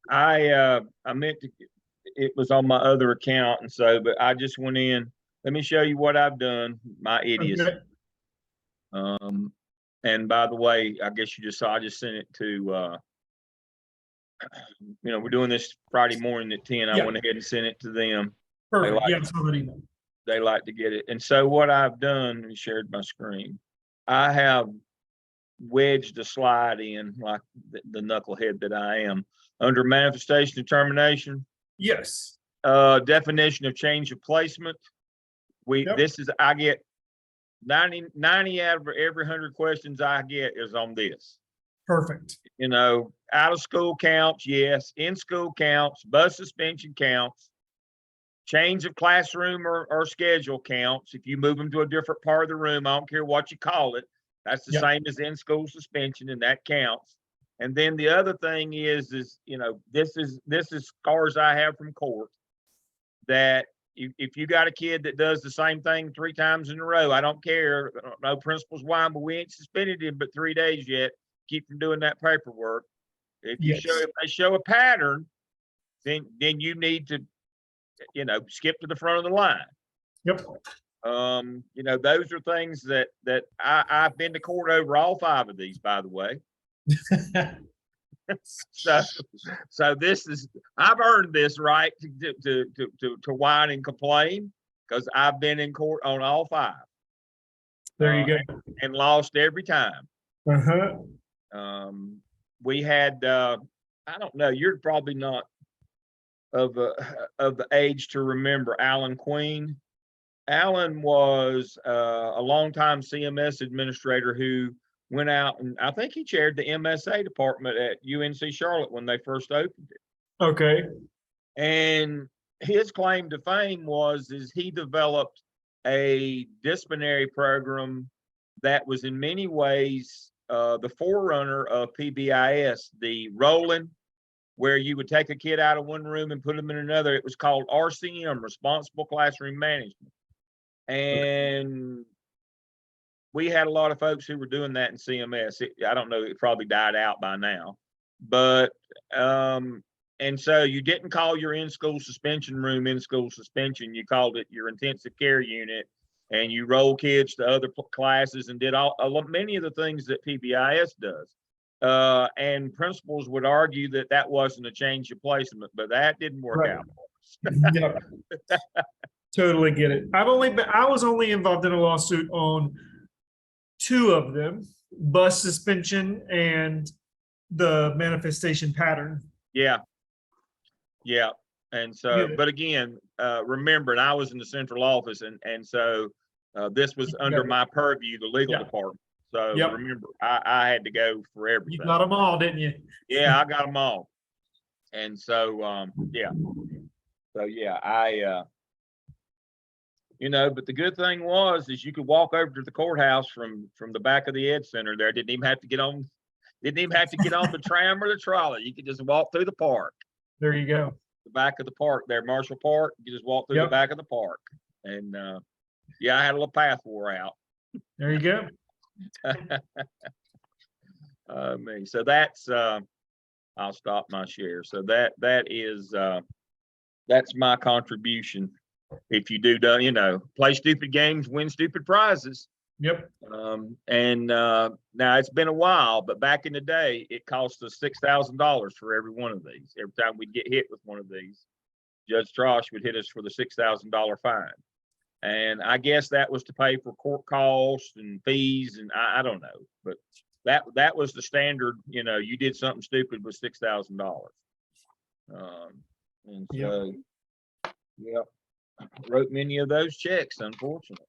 I meant to, it was on my other account, and so, but I just went in. Let me show you what I've done. My idiocy. Okay. Um, and by the way, I guess you just saw. I just sent it to. We're doing this Friday morning at 10. I Yeah. went ahead and sent it to them. They Perfect. like Yeah, I saw that email. they like to get it, and so what I've done and shared my screen. I have wedged a slide in like the knucklehead that I am under manifestation determination. Yes. Definition of change of placement. Yep. I get 90 out of every 100 questions I get is on this. Perfect. Out of school counts, yes. In school counts, bus suspension counts, change of classroom or schedule counts. If you move them to a different part of the room, I don't care what you call it, that's the Yep. same as in school suspension, and that counts. And then the other thing is this is scars I have from court that if you got a kid that does the same thing 3 times in a row, I don't care. No principal's why, but we ain't suspended him but 3 days yet. Keep from doing that paperwork. If they show a pattern, then you need to, skip to the front of the line. Yep. Those are things that I've been to court over all 5 of these, by the way. So this is, I've earned this right to whine and complain because I've been in court on all 5. There you go. And lost every time. We had I don't know, you're probably not of the age to remember Alan Queen. Alan was a longtime CMS administrator who went out, and I think he chaired the MSA department at UNC Charlotte when they first opened it. Okay. And his claim to fame is he developed a disciplinary program that was in many ways the forerunner of PBIS, the rolling, where you would take a kid out of one room and put them in another. It was called RCM, Responsible Classroom Management. And we had a lot of folks who were doing that in CMS. I don't know, it probably died out by now. But, and so you didn't call your in-school suspension room in-school suspension. You called it your intensive care unit, and you roll kids to other classes and did many of the things that PBIS does. And principals would argue that wasn't a change of placement, but that didn't work out for us. Yep. Totally get it. I was only involved in a lawsuit on 2 of them, bus suspension and the manifestation pattern. Yeah. And so, but again, remember, and I was in the central office, and so this was under my purview, the legal department. So remember, I had to go for everything. You got them all, didn't you? Yeah, I got them all. And so, but the good thing is you could walk over to the courthouse from the back of the Ed Center there. Didn't even have to get on the tram or the trolley. You could just walk through the park. There you go. The back of the park there, Marshall Park. You just walk through the back of the park. And I had a little path wore out. There you go. So that's I'll stop my share. So that's my contribution. If you do, play stupid games, win stupid prizes. Yep. And now it's been a while, but back in the day, it cost us $6,000 for every one of these. Every time we'd get hit with one of these, Judge Trosh would hit us for the $6,000 fine. And I guess that was to pay for court costs and fees, and I don't know, but that was the standard. You did something stupid with $6,000. And so, wrote many of those checks, unfortunately.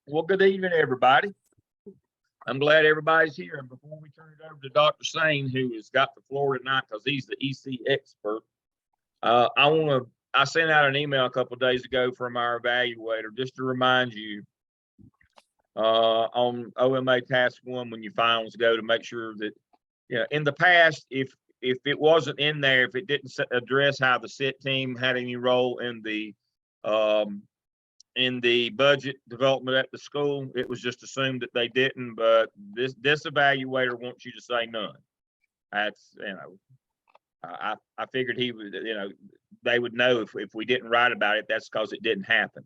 Well, good evening, everybody. I'm glad everybody's here. And before we turn it over to Dr. Sane, who has got the floor tonight because he's the EC expert, I sent out an email a couple of days ago from our evaluator just to remind you on OMA Task 1 when your finals go, to make sure that, in the past, if it wasn't in there, if it didn't address how the sit team had any role in the in the budget development at the school, it was just assumed that they didn't, but this evaluator wants you to say none. That's, I figured he would, they would know if we didn't write about it, that's because it didn't happen.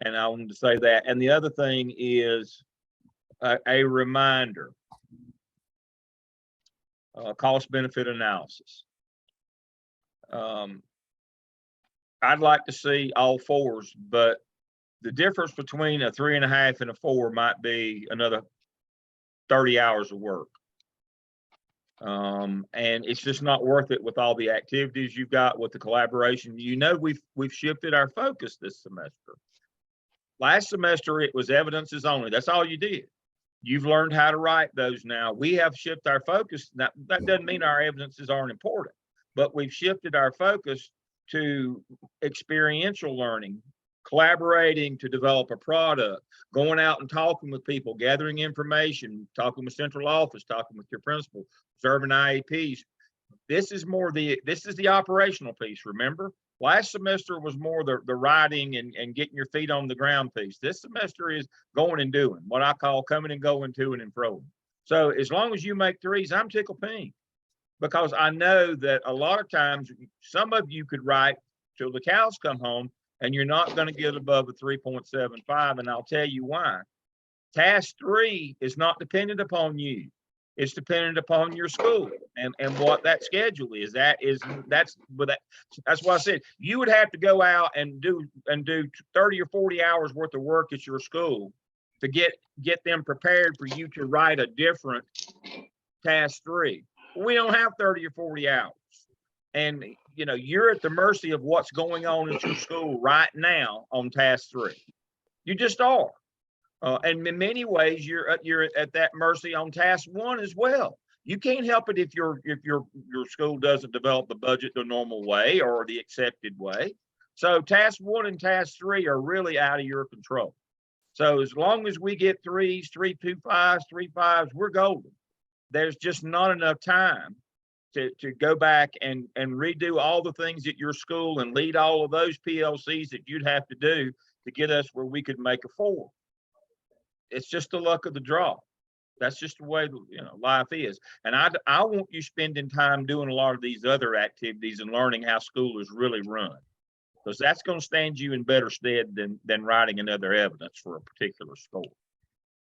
And I wanted to say that. And the other thing is a reminder, cost benefit analysis. I'd like to see all fours, but the difference between a 3.5 and a 4 might be another 30 hours of work. And it's just not worth it with all the activities you've got, with the collaboration. We've shifted our focus this semester. Last semester, it was evidences only. That's all you did. You've learned how to write those now. We have shifted our focus. Now, that doesn't mean our evidences aren't important, but we've shifted our focus to experiential learning, collaborating to develop a product, going out and talking with people, gathering information, talking with central office, talking with your principal, observing IEPs. This is the operational piece. Remember, last semester was more the writing and getting your feet on the ground piece. This semester is going and doing, what I call coming and going, to and fro. So as long as you make threes, I'm tickled pink, because I know that a lot of times some of you could write till the cows come home and you're not going to get above a 3.75. And I'll tell you why. Task 3 is not dependent upon you. It's dependent upon your school and what that schedule is. That's why I said you would have to go out and do 30 or 40 hours worth of work at your school to get them prepared for you to write a different task 3. We don't have 30 or 40 hours. And you're at the mercy of what's going on at your school right now on task 3. You just are. And in many ways, you're at that mercy on task 1 as well. You can't help it if your school doesn't develop the budget the normal way or the accepted way. So task 1 and task 3 are really out of your control. So as long as we get 3s, 3.25s, 3.5s, we're golden. There's just not enough time to go back and redo all the things at your school and lead all of those PLCs that you'd have to do to get us where we could make a 4. It's just the luck of the draw. That's just the way life is. And I want you spending time doing a lot of these other activities and learning how school is really run, because that's going to stand you in better stead than writing another evidence for a particular score.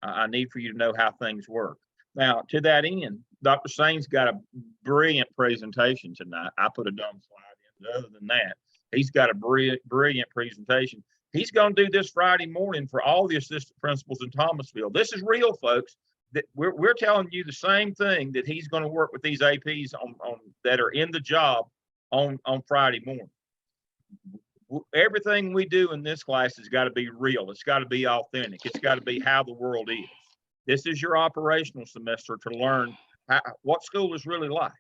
I need for you to know how things work. Now, to that end, Dr. Sain's got a brilliant presentation tonight. I put a dumb slide in. Other than that, he's got a brilliant presentation. He's going to do this Friday morning for all the assistant principals in Thomasville. This is real, folks. That we're telling you the same thing, that he's going to work with these APs on that are in the job on Friday morning. Everything we do in this class has got to be real. It's got to be authentic. It's got to be how the world is. This is your operational semester to learn what school is really like.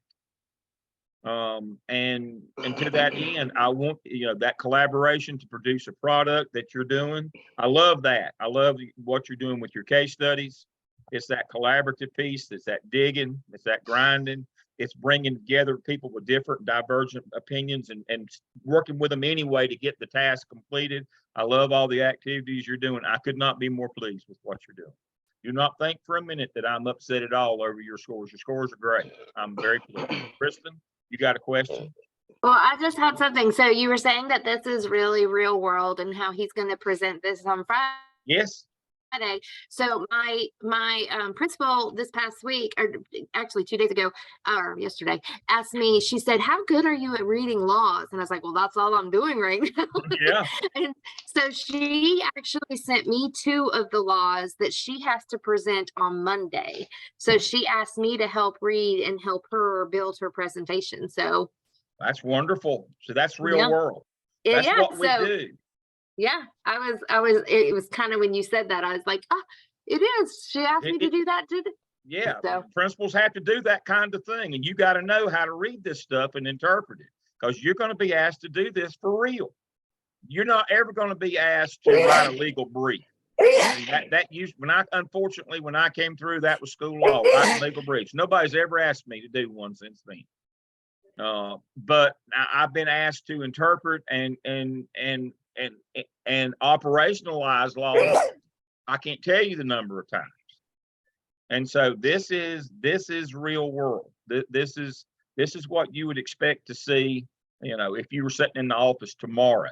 And to that end, I want that collaboration to produce a product that you're doing. I love that. I love what you're doing with your case studies. It's that collaborative piece. It's that digging. It's that grinding. It's bringing together people with different divergent opinions and working with them anyway to get the task completed. I love all the activities you're doing. I could not be more pleased with what you're doing. Do not think for a minute that I'm upset at all over your scores. Your scores are great. I'm very pleased. Kristen, you got a question? Well, I just had something. So you were saying that this is really real world and how he's going to present this on Friday. Yes. So my principal this past week, or actually 2 days ago, or yesterday, asked me, she said, how good are you at reading laws? And I was like, well, that's all I'm doing right now. Yeah. And so she actually sent me 2 of the laws that she has to present on Monday. So she asked me to help read and help her build her presentation. So that's wonderful. So that's real world. That's what we do. Yeah, it was kind of when you said that, I was like, oh, it is. She asked me to do that too. Yeah, so principals have to do that kind of thing. And you got to know how to read this stuff and interpret it, because you're going to be asked to do this for real. You're not ever going to be asked to write a legal brief. Unfortunately, when I came through, that was school law, writing legal briefs. Nobody's ever asked me to do one since then. But I've been asked to interpret and and operationalize laws. I can't tell you the number of times. And so this is real world. This is what you would expect to see, you know, if you were sitting in the office tomorrow.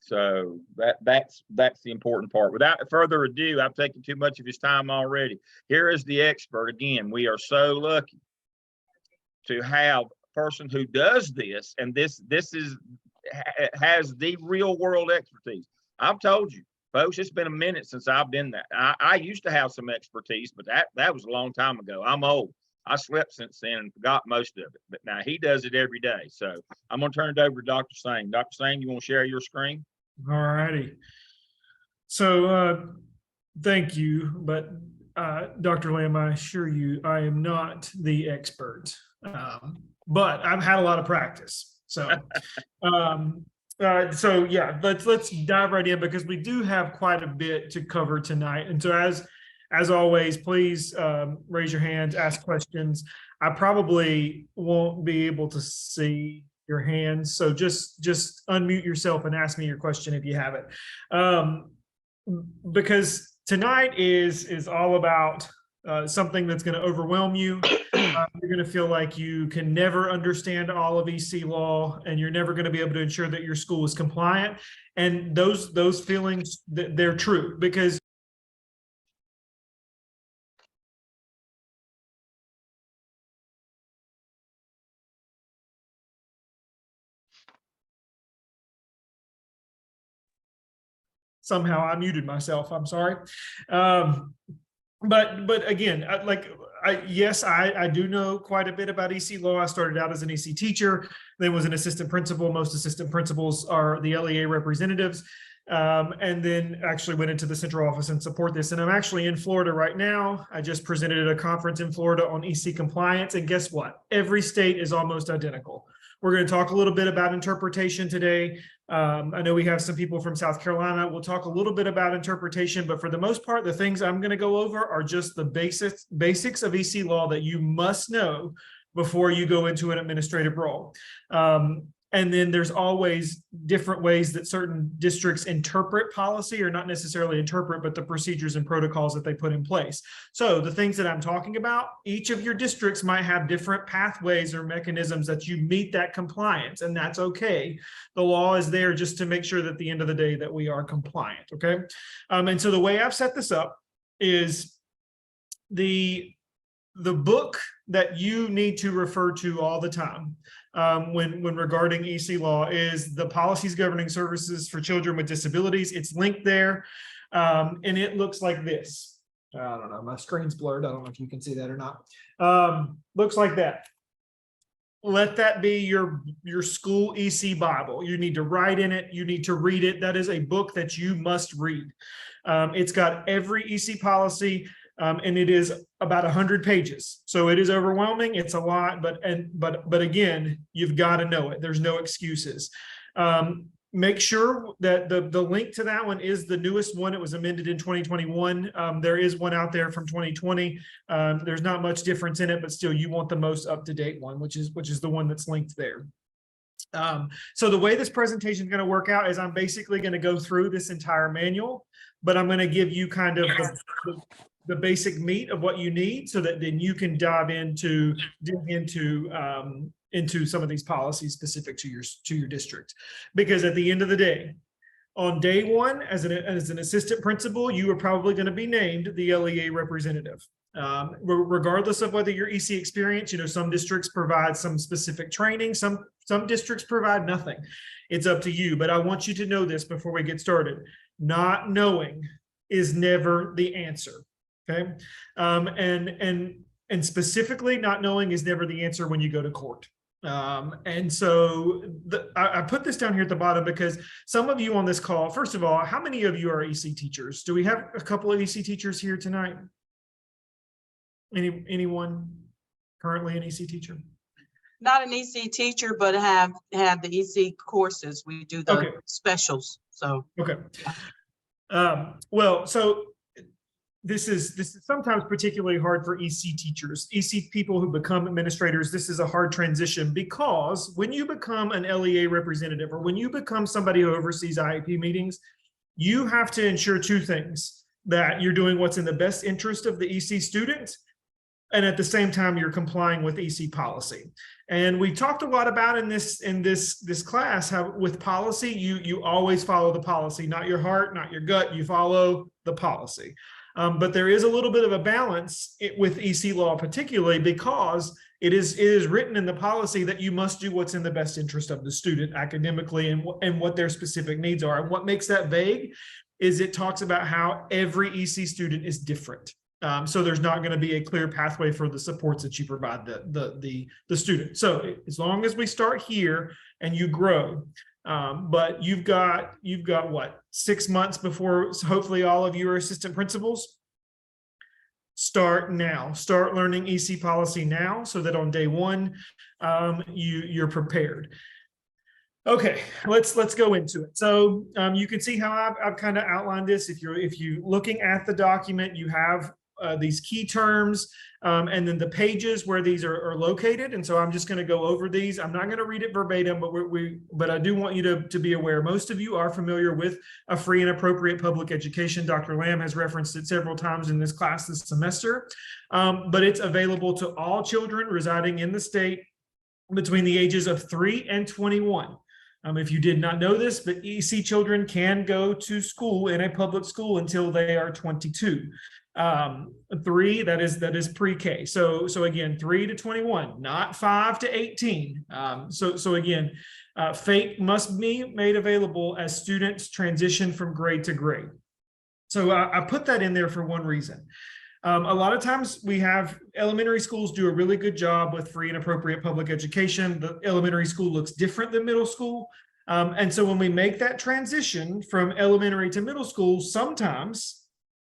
So that's the important part. Without further ado, I've taken too much of his time already. Here is the expert again. We are so lucky to have a person who does this, and this has the real world expertise. I've told you, folks, it's been a minute since I've been that. I used to have some expertise, but that was a long time ago. I'm old. I slept since then and forgot most of it. But now he does it every day. So I'm going to turn it over to Dr. Singh. Dr. Singh, you want to share your screen? All righty. So thank you, but Dr. Lamb, I assure you, I am not the expert, but I've had a lot of practice. So, so yeah, let's dive right in because we do have quite a bit to cover tonight. And so as always, please raise your hands, ask questions. I probably won't be able to see your hands, so just unmute yourself and ask me your question if you have it. Because tonight is all about something that's going to overwhelm you. You're going to feel like you can never understand all of EC law, and you're never going to be able to ensure that your school is compliant. And those feelings, they're true, because somehow I muted myself. I'm sorry. But again, yes, I do know quite a bit about EC law. I started out as an EC teacher, then was an assistant principal. Most assistant principals are the LEA representatives. And then actually went into the central office and support this. And I'm actually in Florida right now. I just presented at a conference in Florida on EC compliance. And guess what? Every state is almost identical. We're going to talk a little bit about interpretation today. I know we have some people from South Carolina. We'll talk a little bit about interpretation, but for the most part, the things I'm going to go over are just the basics of EC law that you must know before you go into an administrative role. And then there's always different ways that certain districts interpret policy, or not necessarily interpret, but the procedures and protocols that they put in place. So the things that I'm talking about, each of your districts might have different pathways or mechanisms that you meet that compliance, and that's okay. The law is there just to make sure that at the end of the day that we are compliant, okay? And so the way I've set this up is the book that you need to refer to all the time when regarding EC law is the Policies Governing Services for Children with Disabilities. It's linked there, and it looks like this. I don't know, my screen's blurred. I don't know if you can see that or not. Looks like that. Let that be your school EC Bible. You need to write in it. You need to read it. That is a book that you must read. It's got every EC policy. And it is about 100 pages. So it is overwhelming. It's a lot, but again, you've got to know it. There's no excuses. Make sure that the link to that one is the newest one. It was amended in 2021. There is one out there from 2020. There's not much difference in it, but still you want the most up-to-date one, which is the one that's linked there. So the way this presentation is going to work out is I'm basically going to go through this entire manual, but I'm going to give you kind of the basic meat of what you need, so that then you can dig into some of these policies specific to your district. Because at the end of the day, on day one, as an assistant principal, you are probably going to be named the LEA representative. Regardless of whether your EC experience, some districts provide some specific training, some districts provide nothing. It's up to you, but I want you to know this before we get started. Not knowing is never the answer. Okay. And specifically, not knowing is never the answer when you go to court. And so I put this down here at the bottom because some of you on this call, first of all, how many of you are EC teachers? Do we have a couple of EC teachers here tonight? Anyone currently an EC teacher? Not an EC teacher, but have the EC courses. We do the specials. So okay. Well, so this is sometimes particularly hard for EC teachers, EC people who become administrators. This is a hard transition because when you become an LEA representative or when you become somebody who oversees IEP meetings, you have to ensure two things: that you're doing what's in the best interest of the EC student, and at the same time you're complying with EC policy. And we talked a lot about in this class how with policy you always follow the policy, not your heart, not your gut. You follow the policy. But there is a little bit of a balance with EC law, particularly because it is written in the policy that you must do what's in the best interest of the student academically and what their specific needs are. And what makes that vague is it talks about how every EC student is different. So there's not going to be a clear pathway for the supports that you provide the student. So as long as we start here and you grow, but you've got what, 6 months before hopefully all of you are assistant principals. Start now. Start learning EC policy now, so that on day one you're prepared. Okay, let's go into it. So you can see how I've kind of outlined this. If you're looking at the document, you have these key terms and then the pages where these are located. And so I'm just going to go over these. I'm not going to read it verbatim, but I do want you to be aware. Most of you are familiar with a free and appropriate public education. Dr. Lamb has referenced it several times in this class this semester, but it's available to all children residing in the state between the ages of 3 and 21. If you did not know this, but EC children can go to school in a public school until they are 22. 3, that is pre-K. So again, 3 to 21, not 5 to 18. So again, FAPE must be made available as students transition from grade to grade. So I put that in there for one reason. A lot of times we have elementary schools do a really good job with free and appropriate public education. The elementary school looks different than middle school. And so when we make that transition from elementary to middle school, sometimes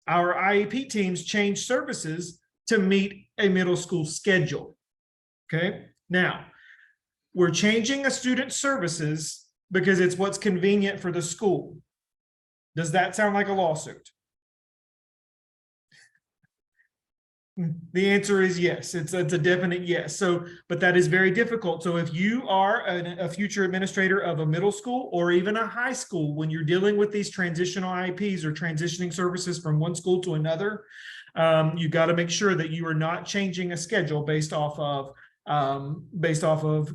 our IEP teams change services to meet a middle school schedule. Okay, now we're changing a student's services because it's what's convenient for the school. Does that sound like a lawsuit? The answer is yes. It's a definite yes. So, but that is very difficult. So if you are a future administrator of a middle school or even a high school, when you're dealing with these transitional IEPs or transitioning services from one school to another, you got to make sure that you are not changing a schedule based off of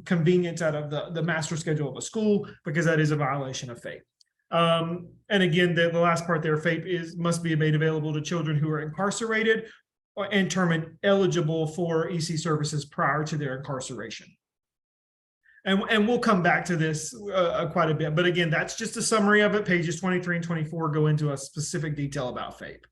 convenience out of the master schedule of a school, because that is a violation of FAPE. And again, the last part there, FAPE must be made available to children who are incarcerated and term eligible for EC services prior to their incarceration. And we'll come back to this quite a bit. But again, that's just a summary of it. Pages 23 and 24 go into a specific detail about FAPE.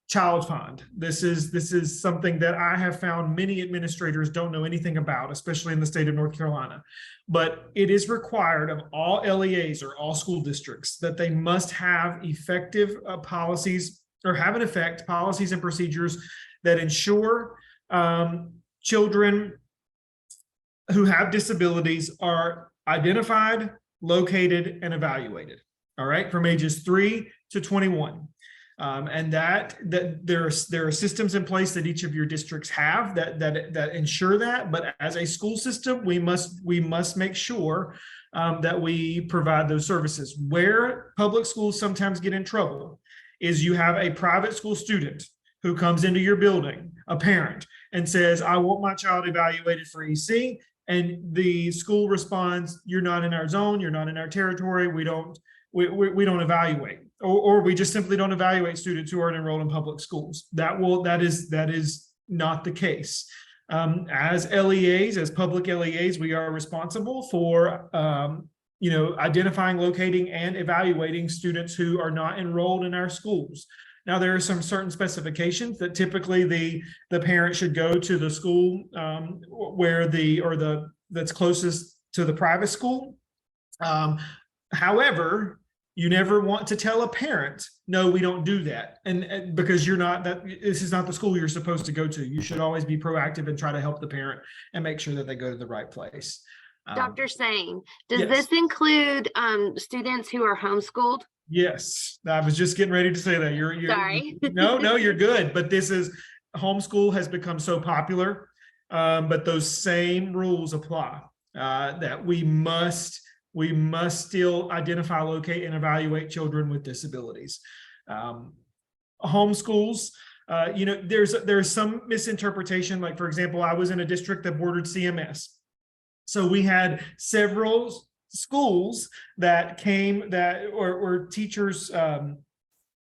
Child fund. This is something that I have found many administrators don't know anything about, especially in the state of North Carolina. But it is required of all LEAs or all school districts that they must have effective policies or have in effect policies and procedures that ensure children who have disabilities are identified, located, and evaluated. All right, from ages 3 to 21. And that there are systems in place that each of your districts have that ensure that. But as a school system, we must make sure that we provide those services. Where public schools sometimes get in trouble is you have a private school student who comes into your building, a parent, and says, I want my child evaluated for EC. And the school responds, you're not in our zone, you're not in our territory, we don't evaluate. Or we just simply don't evaluate students who aren't enrolled in public schools. That is not the case. As LEAs, as public LEAs, we are responsible for identifying, locating, and evaluating students who are not enrolled in our schools. Now, there are some certain specifications that typically the parent should go to the school that's closest to the private school. However, you never want to tell a parent, no, we don't do that. And because this is not the school you're supposed to go to. You should always be proactive and try to help the parent and make sure that they go to the right place. Dr. Sane, does yes. this include students who are homeschooled? Yes, I was just getting ready to say that. You're Sorry. no, you're good. But this is homeschool has become so popular, but those same rules apply. That we must still identify, locate, and evaluate children with disabilities. Homeschools, there's some misinterpretation. Like, for example, I was in a district that bordered CMS, so we had several schools that came or teachers,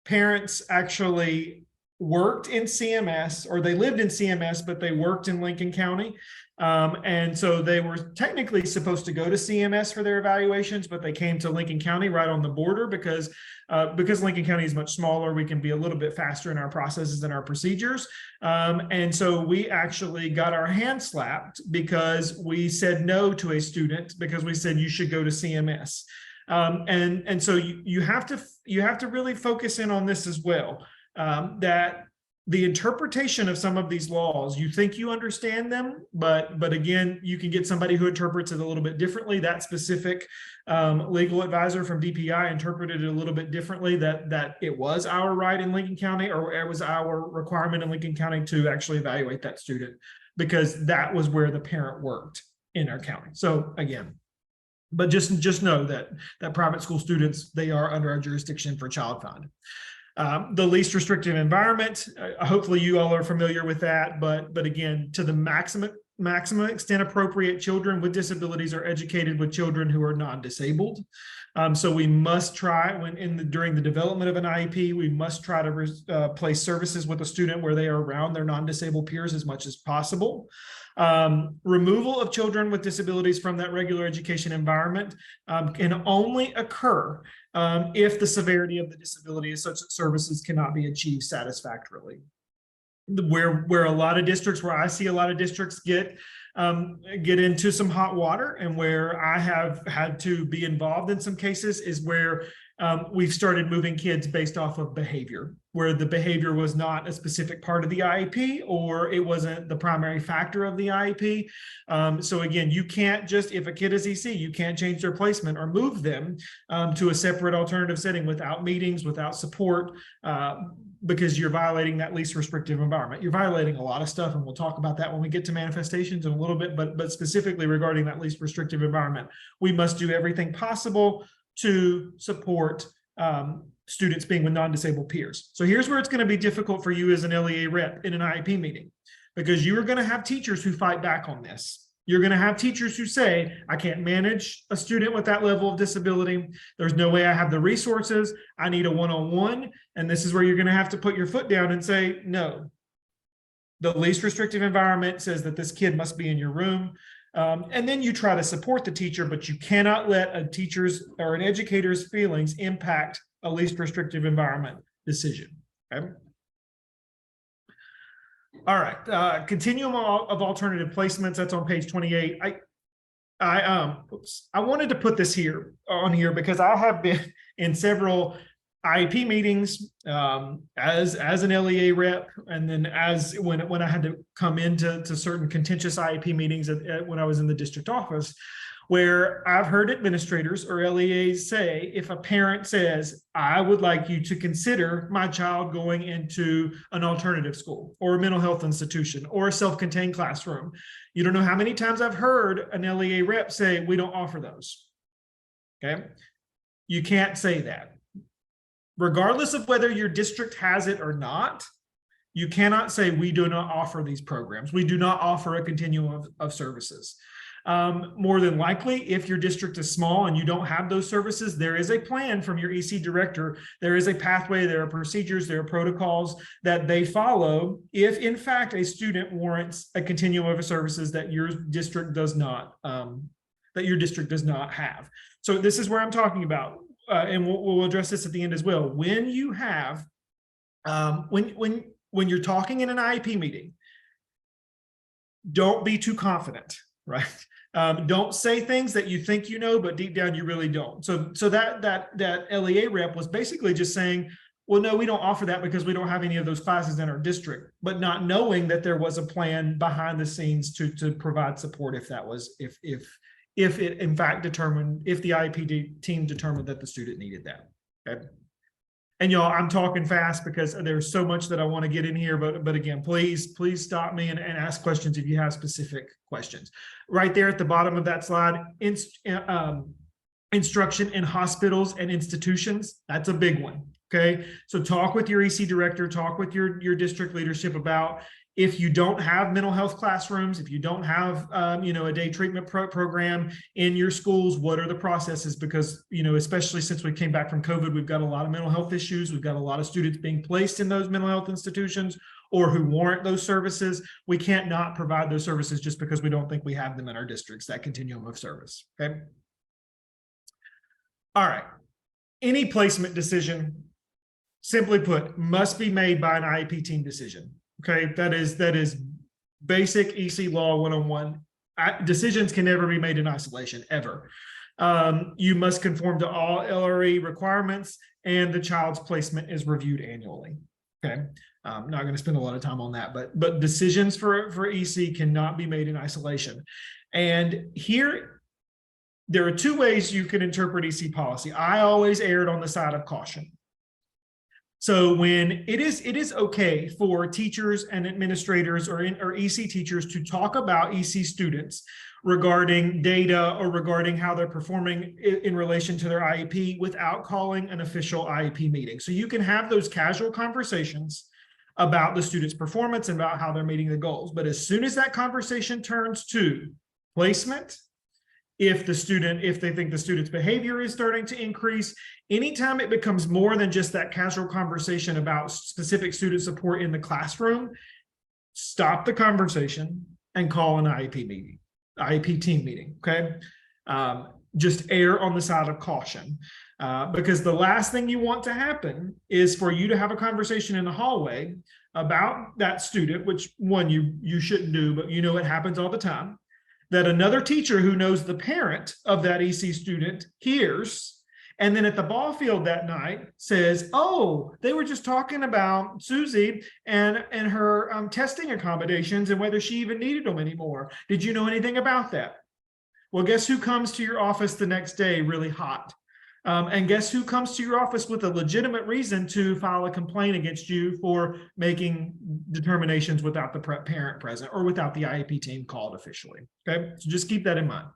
parents actually worked in CMS, or they lived in CMS, but they worked in Lincoln County. And so they were technically supposed to go to CMS for their evaluations, but they came to Lincoln County right on the border because Lincoln County is much smaller. We can be a little bit faster in our processes and our procedures. And so we actually got our hands slapped because we said no to a student because we said you should go to CMS. And so you have to really focus in on this as well. That the interpretation of some of these laws, you think you understand them, but again, you can get somebody who interprets it a little bit differently. That specific legal advisor from DPI interpreted it a little bit differently, that it was our right in Lincoln County, or it was our requirement in Lincoln County to actually evaluate that student, because that was where the parent worked in our county. So again, but just know that private school students, they are under our jurisdiction for child find. The least restrictive environment, hopefully you all are familiar with that, but again, to the maximum extent appropriate, children with disabilities are educated with children who are non-disabled. So we must try, during the development of an IEP, we must try to place services with a student where they are around their non-disabled peers as much as possible. Removal of children with disabilities from that regular education environment can only occur if the severity of the disability is such that services cannot be achieved satisfactorily. Where a lot of districts, where I see a lot of districts get into some hot water, and where I have had to be involved in some cases, is where we've started moving kids based off of behavior, where the behavior was not a specific part of the IEP, or it wasn't the primary factor of the IEP. So again, you can't just, if a kid is EC, you can't change their placement or move them to a separate alternative setting without meetings, without support, because you're violating that least restrictive environment. You're violating a lot of stuff, and we'll talk about that when we get to manifestations in a little bit, but specifically regarding that least restrictive environment, we must do everything possible to support students being with non-disabled peers. So here's where it's going to be difficult for you as an LEA rep in an IEP meeting, because you are going to have teachers who fight back on this. You're going to have teachers who say, I can't manage a student with that level of disability. There's no way I have the resources. I need a one-on-one. And this is where you're going to have to put your foot down and say, no. The least restrictive environment says that this kid must be in your room. And then you try to support the teacher, but you cannot let a teacher's or an educator's feelings impact a least restrictive environment decision. Okay. All right. Continuum of alternative placements. That's on page 28. I wanted to put this on here because I have been in several IEP meetings as an LEA rep, and then when I had to come into certain contentious IEP meetings when I was in the district office, where I've heard administrators or LEAs say, if a parent says, I would like you to consider my child going into an alternative school or a mental health institution or a self-contained classroom, you don't know how many times I've heard an LEA rep say, we don't offer those. Okay, you can't say that. Regardless of whether your district has it or not, you cannot say we do not offer these programs. We do not offer a continuum of services. More than likely, if your district is small and you don't have those services, there is a plan from your EC director. There is a pathway, there are procedures, there are protocols that they follow if in fact a student warrants a continuum of services that your district does not have. So this is where I'm talking about. And we'll address this at the end as well. When you have, when you're talking in an IEP meeting, don't be too confident, right? Don't say things that you think you know, but deep down you really don't. So that LEA rep was basically just saying, well, no, we don't offer that because we don't have any of those classes in our district, but not knowing that there was a plan behind the scenes to provide support if if it in fact determined, if the IEP team determined that the student needed that. Okay. And y'all, I'm talking fast because there's so much that I want to get in here, but again, please stop me and ask questions if you have specific questions. Right there at the bottom of that slide, instruction in hospitals and institutions, that's a big one. Okay, so talk with your EC director, talk with your district leadership about, if you don't have mental health classrooms, if you don't have a day treatment program in your schools, what are the processes? Because, especially since we came back from COVID, we've got a lot of mental health issues. We've got a lot of students being placed in those mental health institutions or who warrant those services. We can't not provide those services just because we don't think we have them in our districts, that continuum of service. Okay. All right. Any placement decision, simply put, must be made by an IEP team decision. Okay, that is basic EC law 101. Decisions can never be made in isolation, ever. You must conform to all LRE requirements, and the child's placement is reviewed annually. Okay, I'm not going to spend a lot of time on that, but decisions for EC cannot be made in isolation. And here, there are two ways you can interpret EC policy. I always erred on the side of caution. So when it is okay for teachers and administrators or EC teachers to talk about EC students regarding data or regarding how they're performing in relation to their IEP without calling an official IEP meeting. So you can have those casual conversations about the student's performance and about how they're meeting the goals. But as soon as that conversation turns to placement, if they think the student's behavior is starting to increase, anytime it becomes more than just that casual conversation about specific student support in the classroom, stop the conversation and call an IEP team meeting, okay? Just err on the side of caution, because the last thing you want to happen is for you to have a conversation in the hallway about that student, which one you shouldn't do, but it happens all the time, that another teacher who knows the parent of that EC student hears, and then at the ball field that night says, oh, they were just talking about Susie and her testing accommodations and whether she even needed them anymore. Did you know anything about that? Well, guess who comes to your office the next day really hot? And guess who comes to your office with a legitimate reason to file a complaint against you for making determinations without the parent present or without the IEP team called officially? Okay, so just keep that in mind.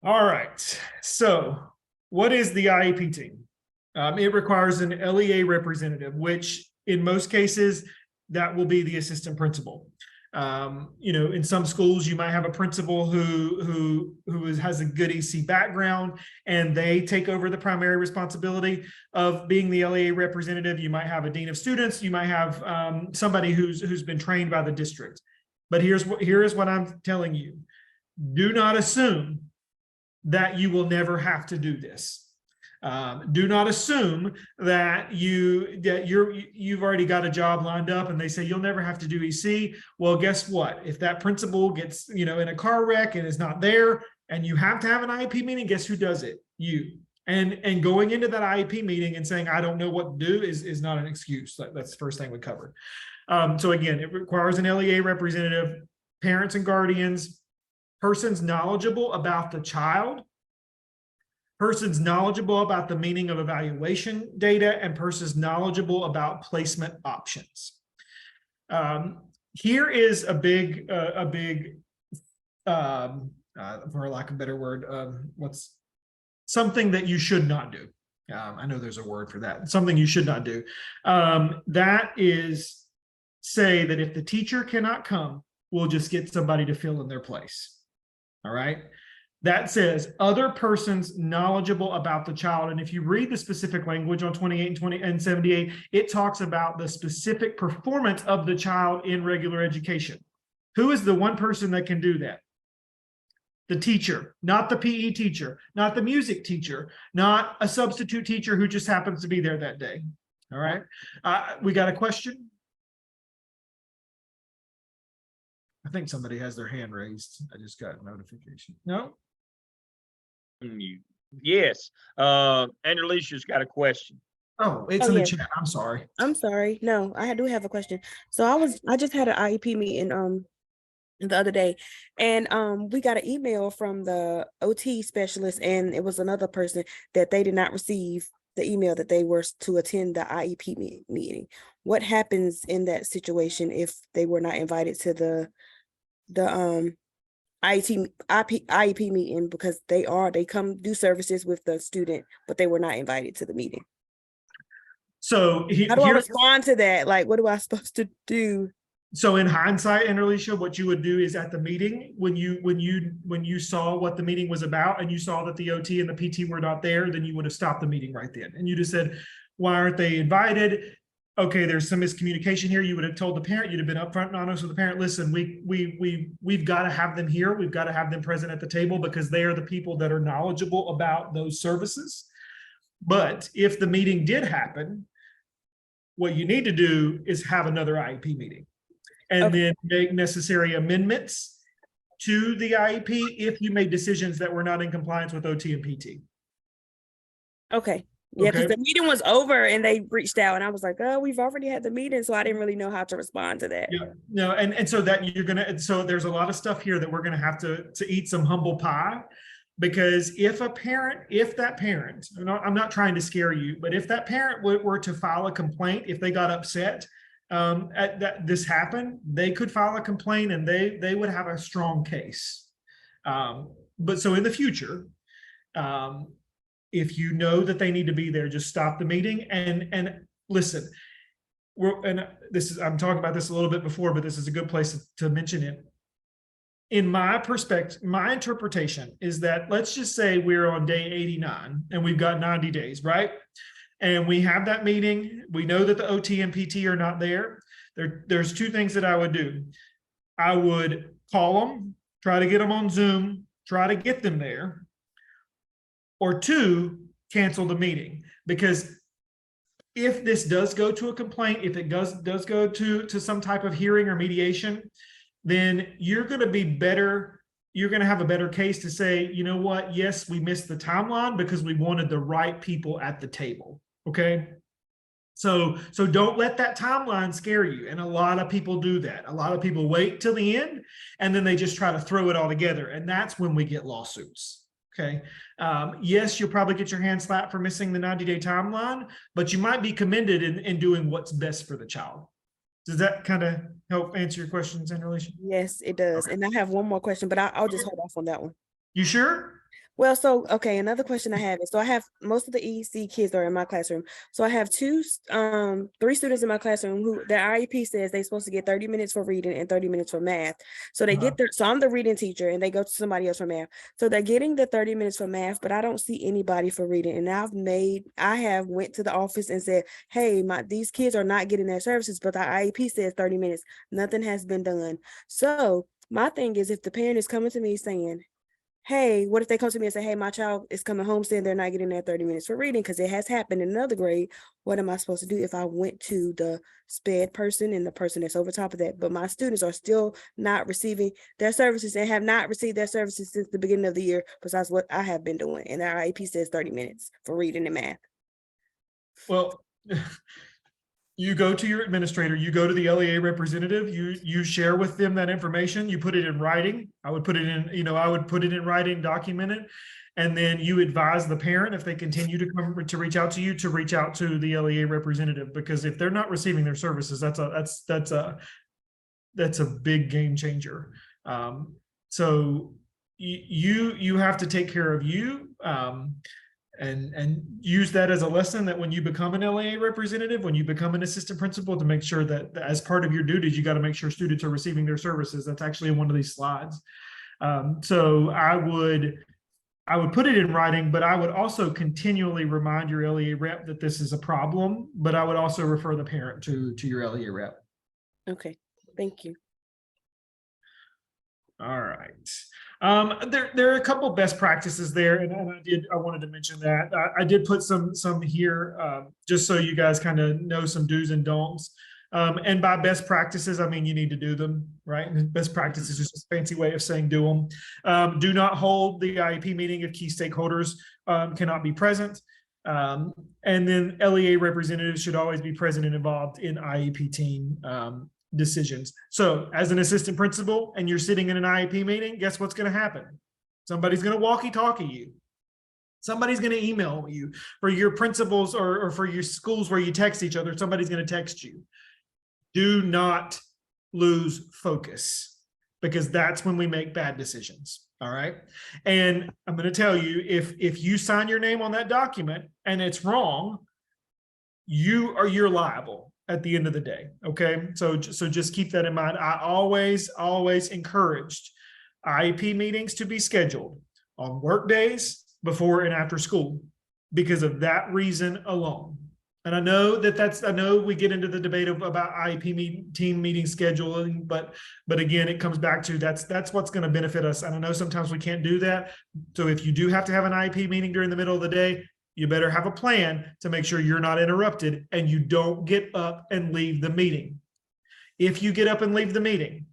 All right, so what is the IEP team? It requires an LEA representative, which in most cases, that will be the assistant principal. In some schools, you might have a principal who has a good EC background and they take over the primary responsibility of being the LEA representative. You might have a dean of students. You might have somebody who's been trained by the district. But here is what I'm telling you. Do not assume that you will never have to do this. Do not assume that you've already got a job lined up and they say you'll never have to do EC. Well, guess what? If that principal gets in a car wreck and is not there and you have to have an IEP meeting, guess who does it? You. And going into that IEP meeting and saying I don't know what to do is not an excuse. That's the first thing we covered. So again, it requires an LEA representative, parents and guardians, persons knowledgeable about the child, persons knowledgeable about the meaning of evaluation data, and persons knowledgeable about placement options. Here is a big, for lack of a better word, what's something that you should not do. I know there's a word for that. Something you should not do. That is, say that if the teacher cannot come, we'll just get somebody to fill in their place. All right. That says other persons knowledgeable about the child. And if you read the specific language on 28 and 78, it talks about the specific performance of the child in regular education. Who is the one person that can do that? The teacher, not the PE teacher, not the music teacher, not a substitute teacher who just happens to be there that day. All right. We got a question? I think somebody has their hand raised. I just got a notification. No? Yes. Andrelicia's got a question. Oh, it's in the chat. I'm sorry. I'm sorry. No, I do have a question. So I just had an IEP meeting the other day, and we got an email from the OT specialist, and it was another person that they did not receive the email that they were to attend the IEP meeting. What happens in that situation if they were not invited to the IEP meeting, because they come do services with the student, but they were not invited to the meeting? So How do I here, respond to that? Like, what am I supposed to do? so in hindsight, and Alicia, what you would do is at the meeting, when you saw what the meeting was about and you saw that the OT and the PT were not there, then you would have stopped the meeting right then. And you just said, why aren't they invited? Okay, there's some miscommunication here. You would have told the parent, you'd have been upfront and honest with the parent. Listen, we've got to have them here. We've got to have them present at the table because they are the people that are knowledgeable about those services. But if the meeting did happen, what you need to do is have another IEP meeting and then make necessary amendments to the IEP if you made decisions that were not in compliance with OT and PT. Okay. Yeah, because Okay. the meeting was over and they reached out and I was like, oh, we've already had the meeting. So I didn't really know how to respond to that. Yeah, no, and so that so there's a lot of stuff here that we're gonna have to eat some humble pie, because if that parent, I'm not trying to scare you, but if that parent were to file a complaint, if they got upset at that this happened, they could file a complaint and they would have a strong case. But so in the future, if you know that they need to be there, just stop the meeting and listen. I'm talking about this a little bit before, but this is a good place to mention it. In my perspective, my interpretation is that, let's just say we're on day 89 and we've got 90 days, right? And we have that meeting. We know that the OT and PT are not there. There's two things that I would do. I would call them, try to get them on Zoom, try to get them there. Or two, cancel the meeting. Because if this does go to a complaint, if it does go to some type of hearing or mediation, then you're going to be better. You're going to have a better case to say, you know what? Yes, we missed the timeline because we wanted the right people at the table. Okay. So don't let that timeline scare you. And a lot of people do that. A lot of people wait till the end and then they just try to throw it all together. And that's when we get lawsuits. Okay. Yes, you'll probably get your hand slapped for missing the 90-day timeline, but you might be commended in doing what's best for the child. Does that kind of help answer your questions in relation? Yes, it does. Okay. And I have one more question, but I'll just hold off on that one. You sure? Well, so, okay, another question I have is, so I have most of the EC kids are in my classroom. So I have three students in my classroom who their IEP says they're supposed to get 30 minutes for reading and 30 minutes for math. So they so I'm the reading teacher and they go to somebody else for math. So they're getting the 30 minutes for math, but I don't see anybody for reading. And I have went to the office and said, hey, these kids are not getting their services, but the IEP says 30 minutes. Nothing has been done. So my thing is, if the parent is coming to me saying, hey, what if they come to me and say, hey, my child is coming home saying they're not getting their 30 minutes for reading because it has happened in another grade. What am I supposed to do if I went to the SPED person and the person that's over top of that? But my students are still not receiving their services and have not received their services since the beginning of the year, besides what I have been doing. And our IEP says 30 minutes for reading and math. Well, you go to your administrator, you go to the LEA representative, you share with them that information, you put it in writing. I would put it in writing, document it, and then you advise the parent if they continue to reach out to you to reach out to the LEA representative, because if they're not receiving their services, that's a big game changer. So you have to take care of you. And use that as a lesson that when you become an LEA representative, when you become an assistant principal, to make sure that as part of your duties, you got to make sure students are receiving their services. That's actually in one of these slides. So I would put it in writing, but I would also continually remind your LEA rep that this is a problem, but I would also refer the parent to your LEA rep. Okay, thank you. All right. There are a couple best practices there, and I wanted to mention that. I did put some here just so you guys kind of know some do's and don'ts. And by best practices, I mean you need to do them, right? And best practices is just a fancy way of saying do them. Do not hold the IEP meeting if key stakeholders cannot be present. And then LEA representatives should always be present and involved in IEP team decisions. So as an assistant principal and you're sitting in an IEP meeting, guess what's going to happen? Somebody's going to walkie-talkie you. Somebody's going to email you. For your principals or for your schools where you text each other, somebody's going to text you. Do not lose focus, because that's when we make bad decisions. All right. And I'm going to tell you, if you sign your name on that document and it's wrong, you're liable at the end of the day. Okay. So just keep that in mind. I always encouraged IEP meetings to be scheduled on work days before and after school, because of that reason alone. And I know we get into the debate about IEP team meeting scheduling, but again, it comes back to that's what's going to benefit us. And I know sometimes we can't do that. So if you do have to have an IEP meeting during the middle of the day, you better have a plan to make sure you're not interrupted and you don't get up and leave the meeting. If you get up and leave the meeting,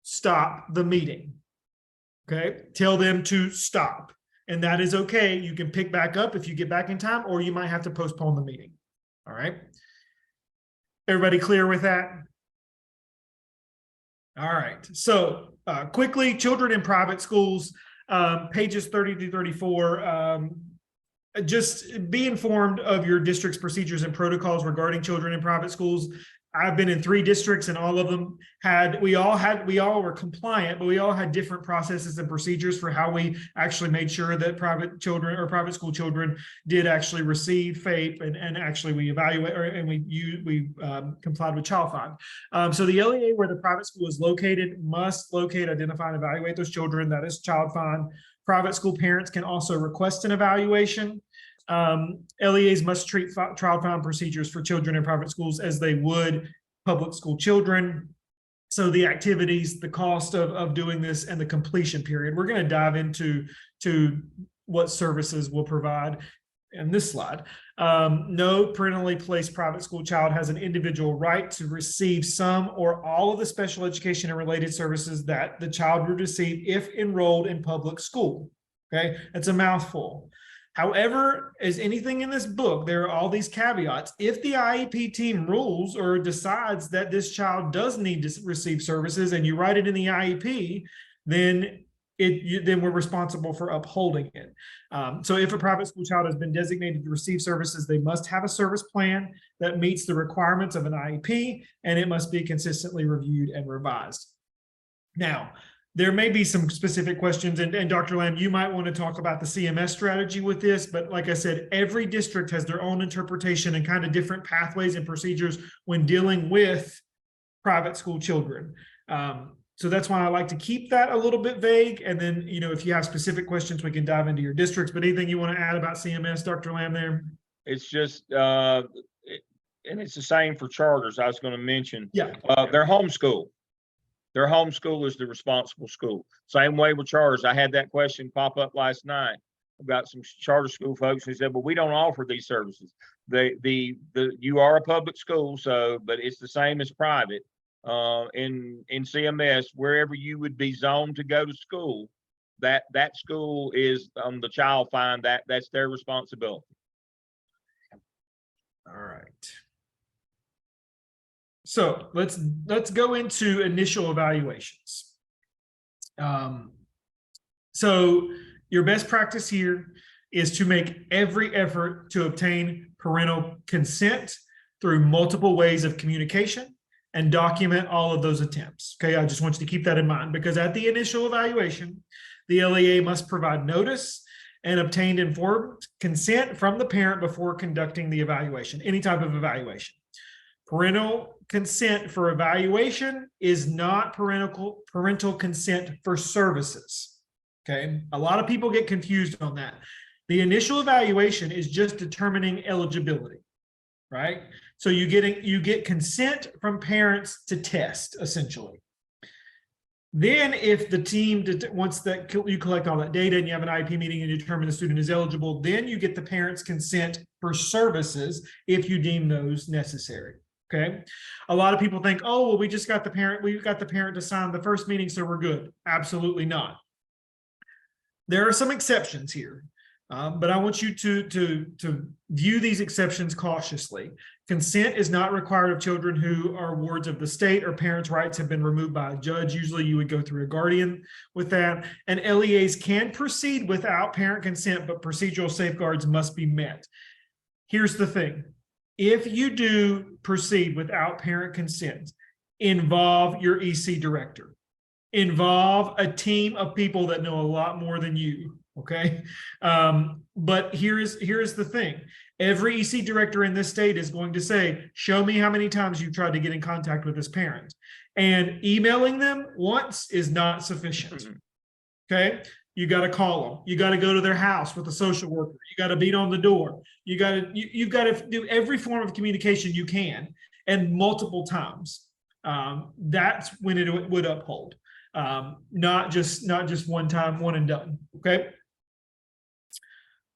stop the meeting. Okay, tell them to stop. And that is okay. You can pick back up if you get back in time, or you might have to postpone the meeting. All right. Everybody clear with that? All right. So quickly, children in private schools, pages 30 to 34. Just be informed of your district's procedures and protocols regarding children in private schools. I've been in 3 districts, and all of them we all were compliant, but we all had different processes and procedures for how we actually made sure that private children or private school children did actually receive FAPE, and actually we evaluate, and we complied with child find. So the LEA where the private school is located must locate, identify, and evaluate those children. That is child find. Private school parents can also request an evaluation. LEAs must treat child find procedures for children in private schools as they would public school children. So the activities, the cost of doing this, and the completion period. We're going to dive into what services we'll provide in this slide. No parentally placed private school child has an individual right to receive some or all of the special education and related services that the child would receive if enrolled in public school. Okay, that's a mouthful. However, as anything in this book, there are all these caveats. If the IEP team rules or decides that this child does need to receive services, and you write it in the IEP, then we're responsible for upholding it. So if a private school child has been designated to receive services, they must have a service plan that meets the requirements of an IEP, and it must be consistently reviewed and revised. Now, there may be some specific questions, and Dr. Lamb, you might want to talk about the CMS strategy with this, but like I said, every district has their own interpretation and kind of different pathways and procedures when dealing with private school children. So that's why I like to keep that a little bit vague. And then, if you have specific questions, we can dive into your districts. But anything you want to add about CMS, Dr. Lamb, there? It's just, and it's the same for charters. I was going to mention, Yeah. They're homeschool. Their homeschool is the responsible school. Same way with charters. I had that question pop up last night about some charter school folks who said, "Well, we don't offer these services." You are a public school, but it's the same as private. In CMS, wherever you would be zoned to go to school, that school is the child find, that's their responsibility. All right. So let's go into initial evaluations. So your best practice here is to make every effort to obtain parental consent through multiple ways of communication and document all of those attempts. Okay, I just want you to keep that in mind, because at the initial evaluation, the LEA must provide notice and obtain informed consent from the parent before conducting the evaluation, any type of evaluation. Parental consent for evaluation is not parental consent for services. Okay, a lot of people get confused on that. The initial evaluation is just determining eligibility, right? So you get consent from parents to test, essentially. Then if the team, once that you collect all that data and you have an IEP meeting and determine the student is eligible, then you get the parent's consent for services if you deem those necessary. Okay. A lot of people think, oh, well, we got the parent to sign the first meeting, so we're good. Absolutely not. There are some exceptions here. But I want you to view these exceptions cautiously. Consent is not required of children who are wards of the state or parents' rights have been removed by a judge. Usually you would go through a guardian with that. And LEAs can proceed without parent consent, but procedural safeguards must be met. Here's the thing. If you do proceed without parent consent, involve your EC director. Involve a team of people that know a lot more than you. Okay. But here's the thing. Every EC director in this state is going to say, show me how many times you've tried to get in contact with this parent. And emailing them once is not sufficient. Okay. You got to call them. You got to go to their house with a social worker. You got to beat on the door. you've got to do every form of communication you can, and multiple times. That's when it would uphold. Not just one time, one and done. Okay.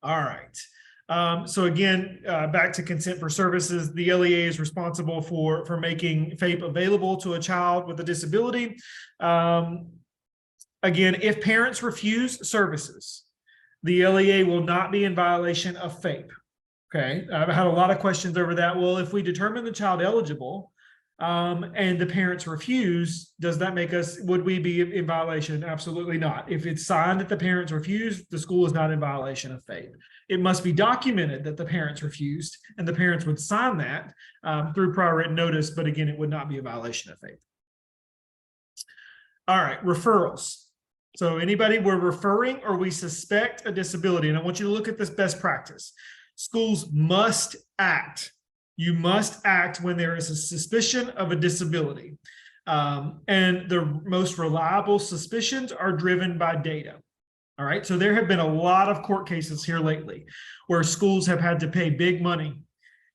All right. So again, back to consent for services, the LEA is responsible for making FAPE available to a child with a disability. Again, if parents refuse services, the LEA will not be in violation of FAPE. Okay, I've had a lot of questions over that. Well, if we determine the child eligible and the parents refuse, does that make would we be in violation? Absolutely not. If it's signed that the parents refused, the school is not in violation of FAPE. It must be documented that the parents refused, and the parents would sign that through prior written notice, but again, it would not be a violation of FAPE. All right, referrals. So anybody we're referring or we suspect a disability, and I want you to look at this best practice. Schools must act. You must act when there is a suspicion of a disability. And the most reliable suspicions are driven by data. All right, so there have been a lot of court cases here lately where schools have had to pay big money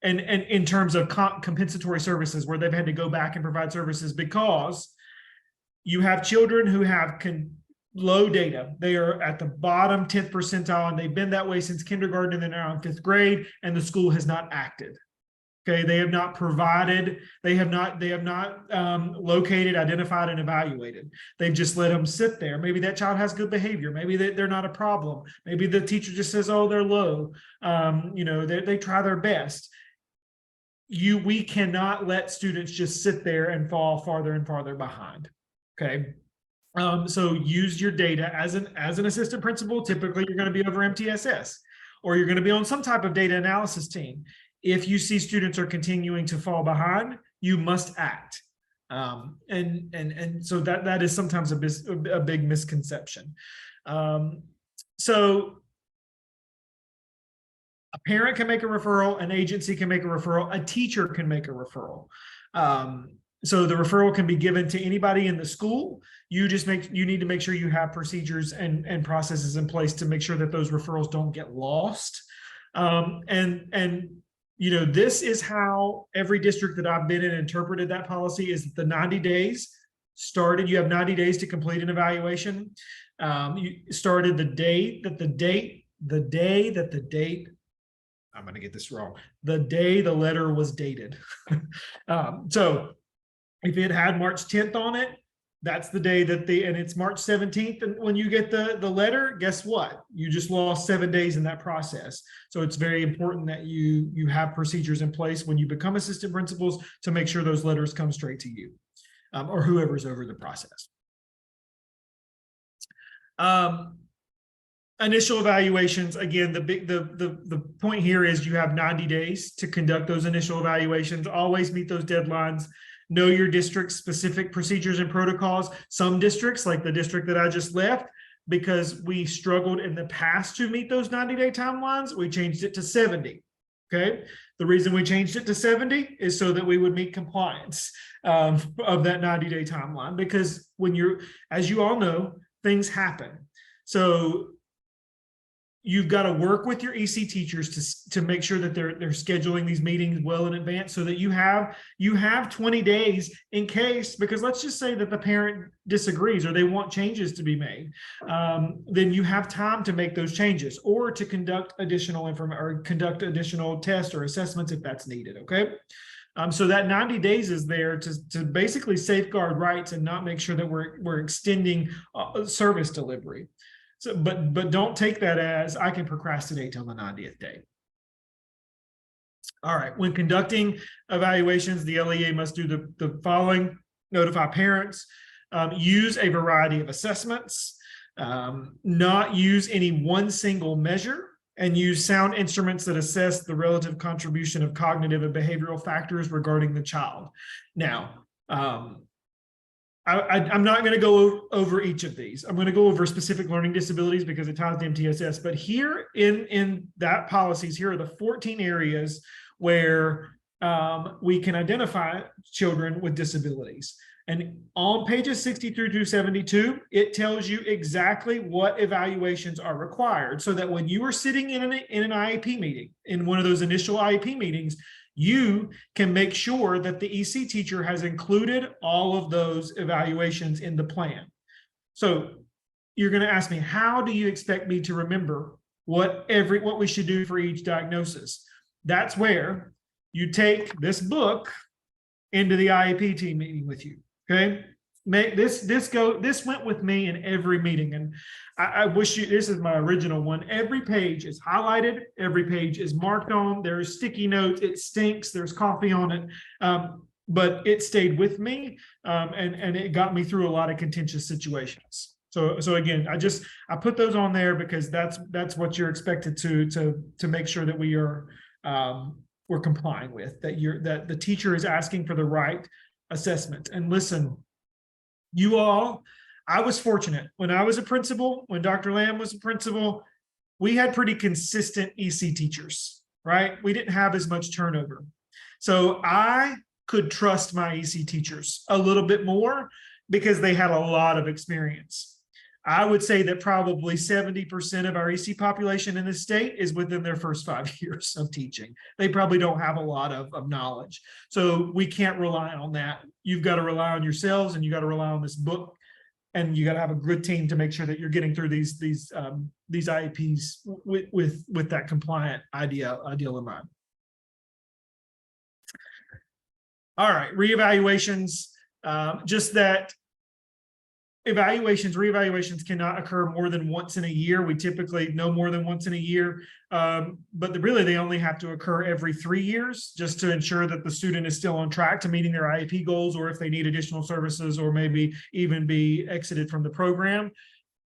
and in terms of compensatory services, where they've had to go back and provide services because you have children who have low data. They are at the bottom 10th percentile, and they've been that way since kindergarten, and they're now in 5th grade, and the school has not acted. Okay, they have not provided, they have not located, identified, and evaluated. They've just let them sit there. Maybe that child has good behavior. Maybe they're not a problem. Maybe the teacher just says, oh, they're low. They try their best. We cannot let students just sit there and fall farther and farther behind. Okay. So use your data as an assistant principal. Typically, you're going to be over MTSS, or you're going to be on some type of data analysis team. If you see students are continuing to fall behind, you must act. And so that is sometimes a big misconception. So a parent can make a referral, an agency can make a referral, a teacher can make a referral. So the referral can be given to anybody in the school. You need to make sure you have procedures and processes in place to make sure that those referrals don't get lost. This is how every district that I've been in interpreted that policy, is the 90 days started. You have 90 days to complete an evaluation. You started the day that the date, I'm going to get this wrong, the day the letter was dated. So if it had March 10th on it, that's the day that and it's March 17th. And when you get the letter, guess what? You just lost 7 days in that process. So it's very important that you have procedures in place when you become assistant principals to make sure those letters come straight to you or whoever's over the process. Initial evaluations, again, the point here is you have 90 days to conduct those initial evaluations. Always meet those deadlines. Know your district's specific procedures and protocols. Some districts, like the district that I just left, because we struggled in the past to meet those 90-day timelines, we changed it to 70. Okay. The reason we changed it to 70 is so that we would meet compliance of that 90-day timeline, because as you all know, things happen. So you've got to work with your EC teachers to make sure that they're scheduling these meetings well in advance, so that you have 20 days in case, because let's just say that the parent disagrees or they want changes to be made, then you have time to make those changes or to conduct additional tests or assessments if that's needed. Okay. So that 90 days is there to basically safeguard rights and not make sure that we're extending service delivery. So, but don't take that as I can procrastinate till the 90th day. All right, when conducting evaluations, the LEA must do the following: notify parents, use a variety of assessments, not use any one single measure, and use sound instruments that assess the relative contribution of cognitive and behavioral factors regarding the child. Now, I'm not going to go over each of these. I'm going to go over specific learning disabilities because it ties to MTSS. But here in that policies, here are the 14 areas where we can identify children with disabilities. And on pages 63 through 72, it tells you exactly what evaluations are required, so that when you are sitting in an IEP meeting, in one of those initial IEP meetings, you can make sure that the EC teacher has included all of those evaluations in the plan. So you're going to ask me, how do you expect me to remember what we should do for each diagnosis? That's where you take this book into the IEP team meeting with you. Okay, this went with me in every meeting, and I wish you, this is my original one. Every page is highlighted, every page is marked on, there's sticky notes, it stinks, there's coffee on it, but it stayed with me, and it got me through a lot of contentious situations. So again, I put those on there because that's what you're expected to make sure that we're complying with, that the teacher is asking for the right assessment. And listen, you all, I was fortunate when I was a principal, when Dr. Lamb was a principal, we had pretty consistent EC teachers, right? We didn't have as much turnover. So I could trust my EC teachers a little bit more because they had a lot of experience. I would say that probably 70% of our EC population in the state is within their first 5 years of teaching. They probably don't have a lot of knowledge. So we can't rely on that. You've got to rely on yourselves, and you got to rely on this book, and you got to have a good team to make sure that you're getting through these IEPs with that compliant ideal in mind. All right, reevaluations, just that reevaluations cannot occur more than once in a year. We typically no more than once in a year, but really they only have to occur every 3 years, just to ensure that the student is still on track to meeting their IEP goals, or if they need additional services, or maybe even be exited from the program.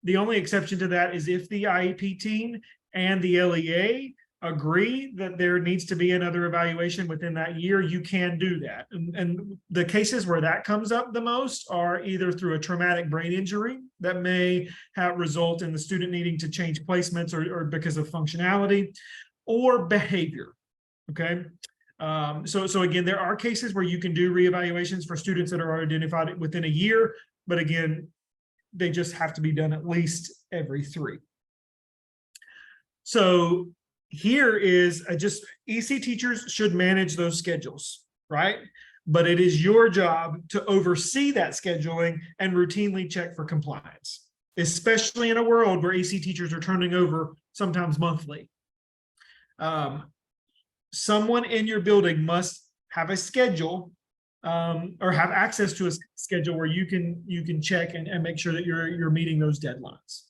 The only exception to that is if the IEP team and the LEA agree that there needs to be another evaluation within that year, you can do that. And the cases where that comes up the most are either through a traumatic brain injury that may result in the student needing to change placements, or because of functionality or behavior. Okay. So again, there are cases where you can do reevaluations for students that are identified within a year, but again, they just have to be done at least every 3. So here is just EC teachers should manage those schedules, right? But it is your job to oversee that scheduling and routinely check for compliance, especially in a world where EC teachers are turning over sometimes monthly. Someone in your building must have a schedule, or have access to a schedule where you can check and make sure that you're meeting those deadlines.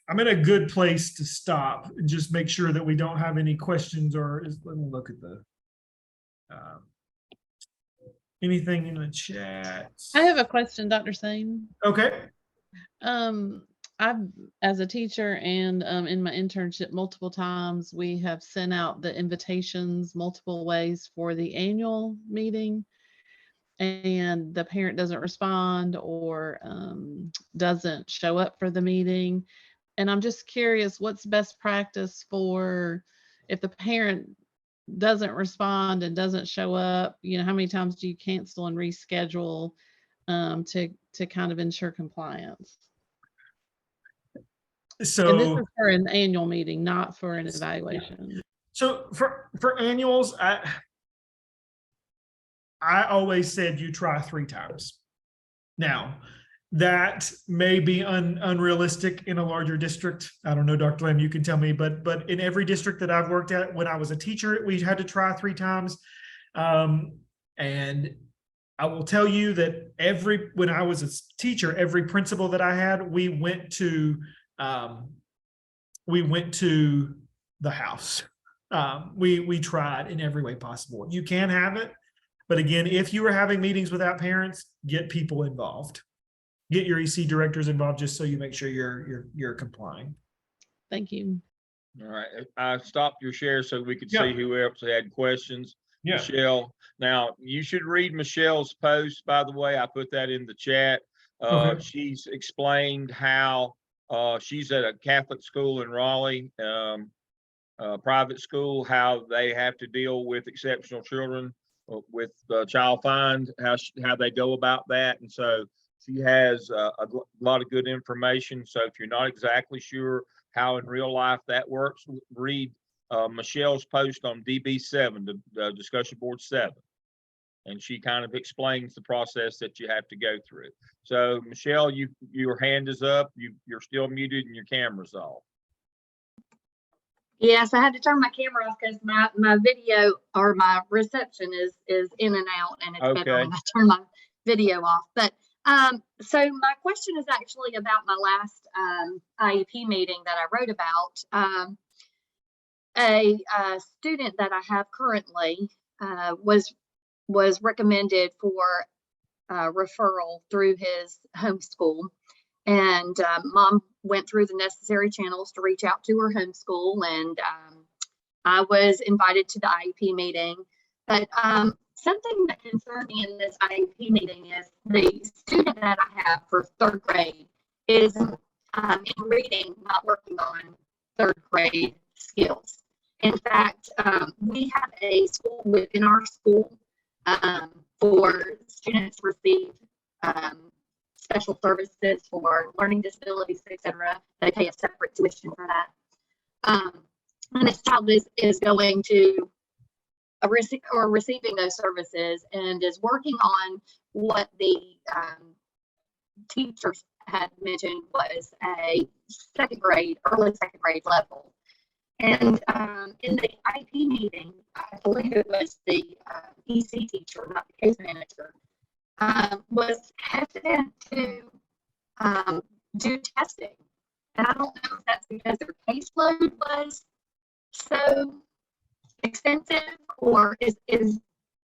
I'm in a good place to stop and just make sure that we don't have any questions, or let me look at the anything in the chat. I have a question, Dr. Singh. Okay. I've, as a teacher and in my internship, multiple times we have sent out the invitations multiple ways for the annual meeting, and the parent doesn't respond or doesn't show up for the meeting. And I'm just curious, what's best practice for if the parent doesn't respond and doesn't show up? You know, how many times do you cancel and reschedule to kind of ensure compliance? So, and this is for an annual meeting, not for an evaluation. So for annuals, I always said you try 3 times. Now, that may be unrealistic in a larger district. I don't know, Dr. Lamb, you can tell me, but in every district that I've worked at, when I was a teacher, we had to try 3 times. And I will tell you that when I was a teacher, every principal that I had, we went to the house. We tried in every way possible. You can have it, but again, if you are having meetings without parents, get people involved. Get your EC directors involved just so you make sure you're complying. Thank you. All right, I stopped your share so we could Yeah. see who else had questions. Yeah. Michelle, now you should read Michelle's post, by the way. I put that in the chat. Okay. She's explained how she's at a Catholic school in Raleigh, private school, how they have to deal with exceptional children with child find, how they go about that. And so she has a lot of good information. So if you're not exactly sure how in real life that works, read Michelle's post on DB7, the discussion board 7. And she kind of explains the process that you have to go through. So Michelle, your hand is up. You're still muted and your camera's off. Yes, I had to turn my camera off because my video or my reception is in and out, and it's better Okay. when I turn my video off. But so my question is actually about my last IEP meeting that I wrote about. A student that I have currently was recommended for referral through his homeschool. And mom went through the necessary channels to reach out to her homeschool, and I was invited to the IEP meeting. But something that concerned me in this IEP meeting is the student that I have for 3rd grade is in reading not working on 3rd grade skills. In fact, we have a school within our school for students to receive special services for learning disabilities, etc. They pay a separate tuition for that. And this child is going to receiving those services and is working on what the teachers had mentioned was a 2nd grade, early 2nd grade level. And in the IP meeting, I believe it was the EC teacher, not the case manager, was hesitant to do testing. And I don't know if that's because their caseload was so extensive, or is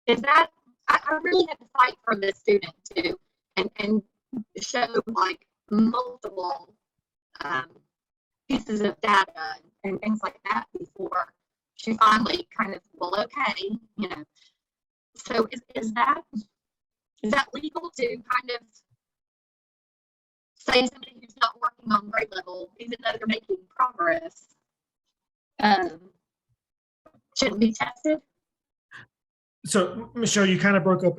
that, I really had to fight for this student too, and show like multiple pieces of data and things like that before she finally kind of, well, okay, you know. So is that legal to kind of say somebody who's not working on grade level, even though they're making progress, shouldn't be tested? So Michelle, you kind of broke up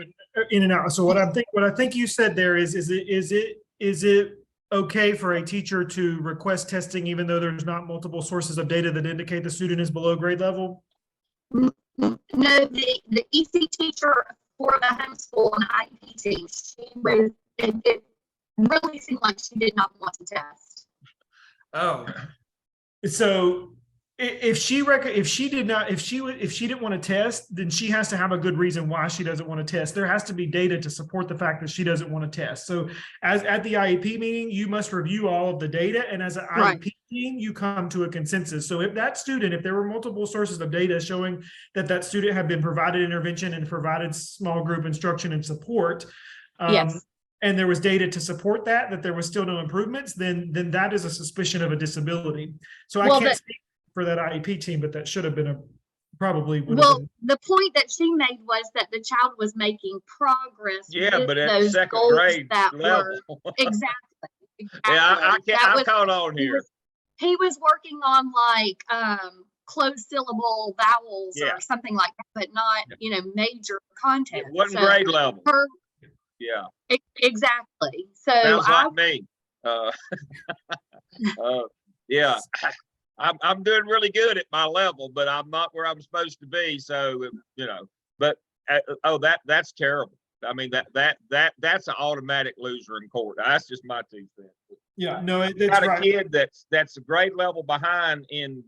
in and out. So what I think you said there is it okay for a teacher to request testing even though there's not multiple sources of data that indicate the student is below grade level? No, the EC teacher for the homeschool and IEP team, it really seemed like she did not want to test. Oh, so if she didn't want to test, then she has to have a good reason why she doesn't want to test. There has to be data to support the fact that she doesn't want to test. So as at the IEP meeting, you must review all of the data, and as an IEP team, you come to a consensus. So if there were multiple sources of data showing that student had been provided intervention and provided small group instruction and support, Yes. and there was data to support that there was still no improvements, then that is a suspicion of a disability. So I can't speak for that IEP team, but that should have been the point that she made was that the child was making progress. Yeah, with but at those 2nd goals grade that level. Exactly. Yeah, I caught on here. He was working on like closed syllable vowels or something like that, but not major content. It wasn't grade level. Yeah. Exactly. So sounds like me. Yeah. I'm doing really good at my level, but I'm not where I'm supposed to be. So, but that's terrible. I mean, that's an automatic loser in court. That's just my 2 cents. Yeah, no, it's got a right. kid that's a grade level behind in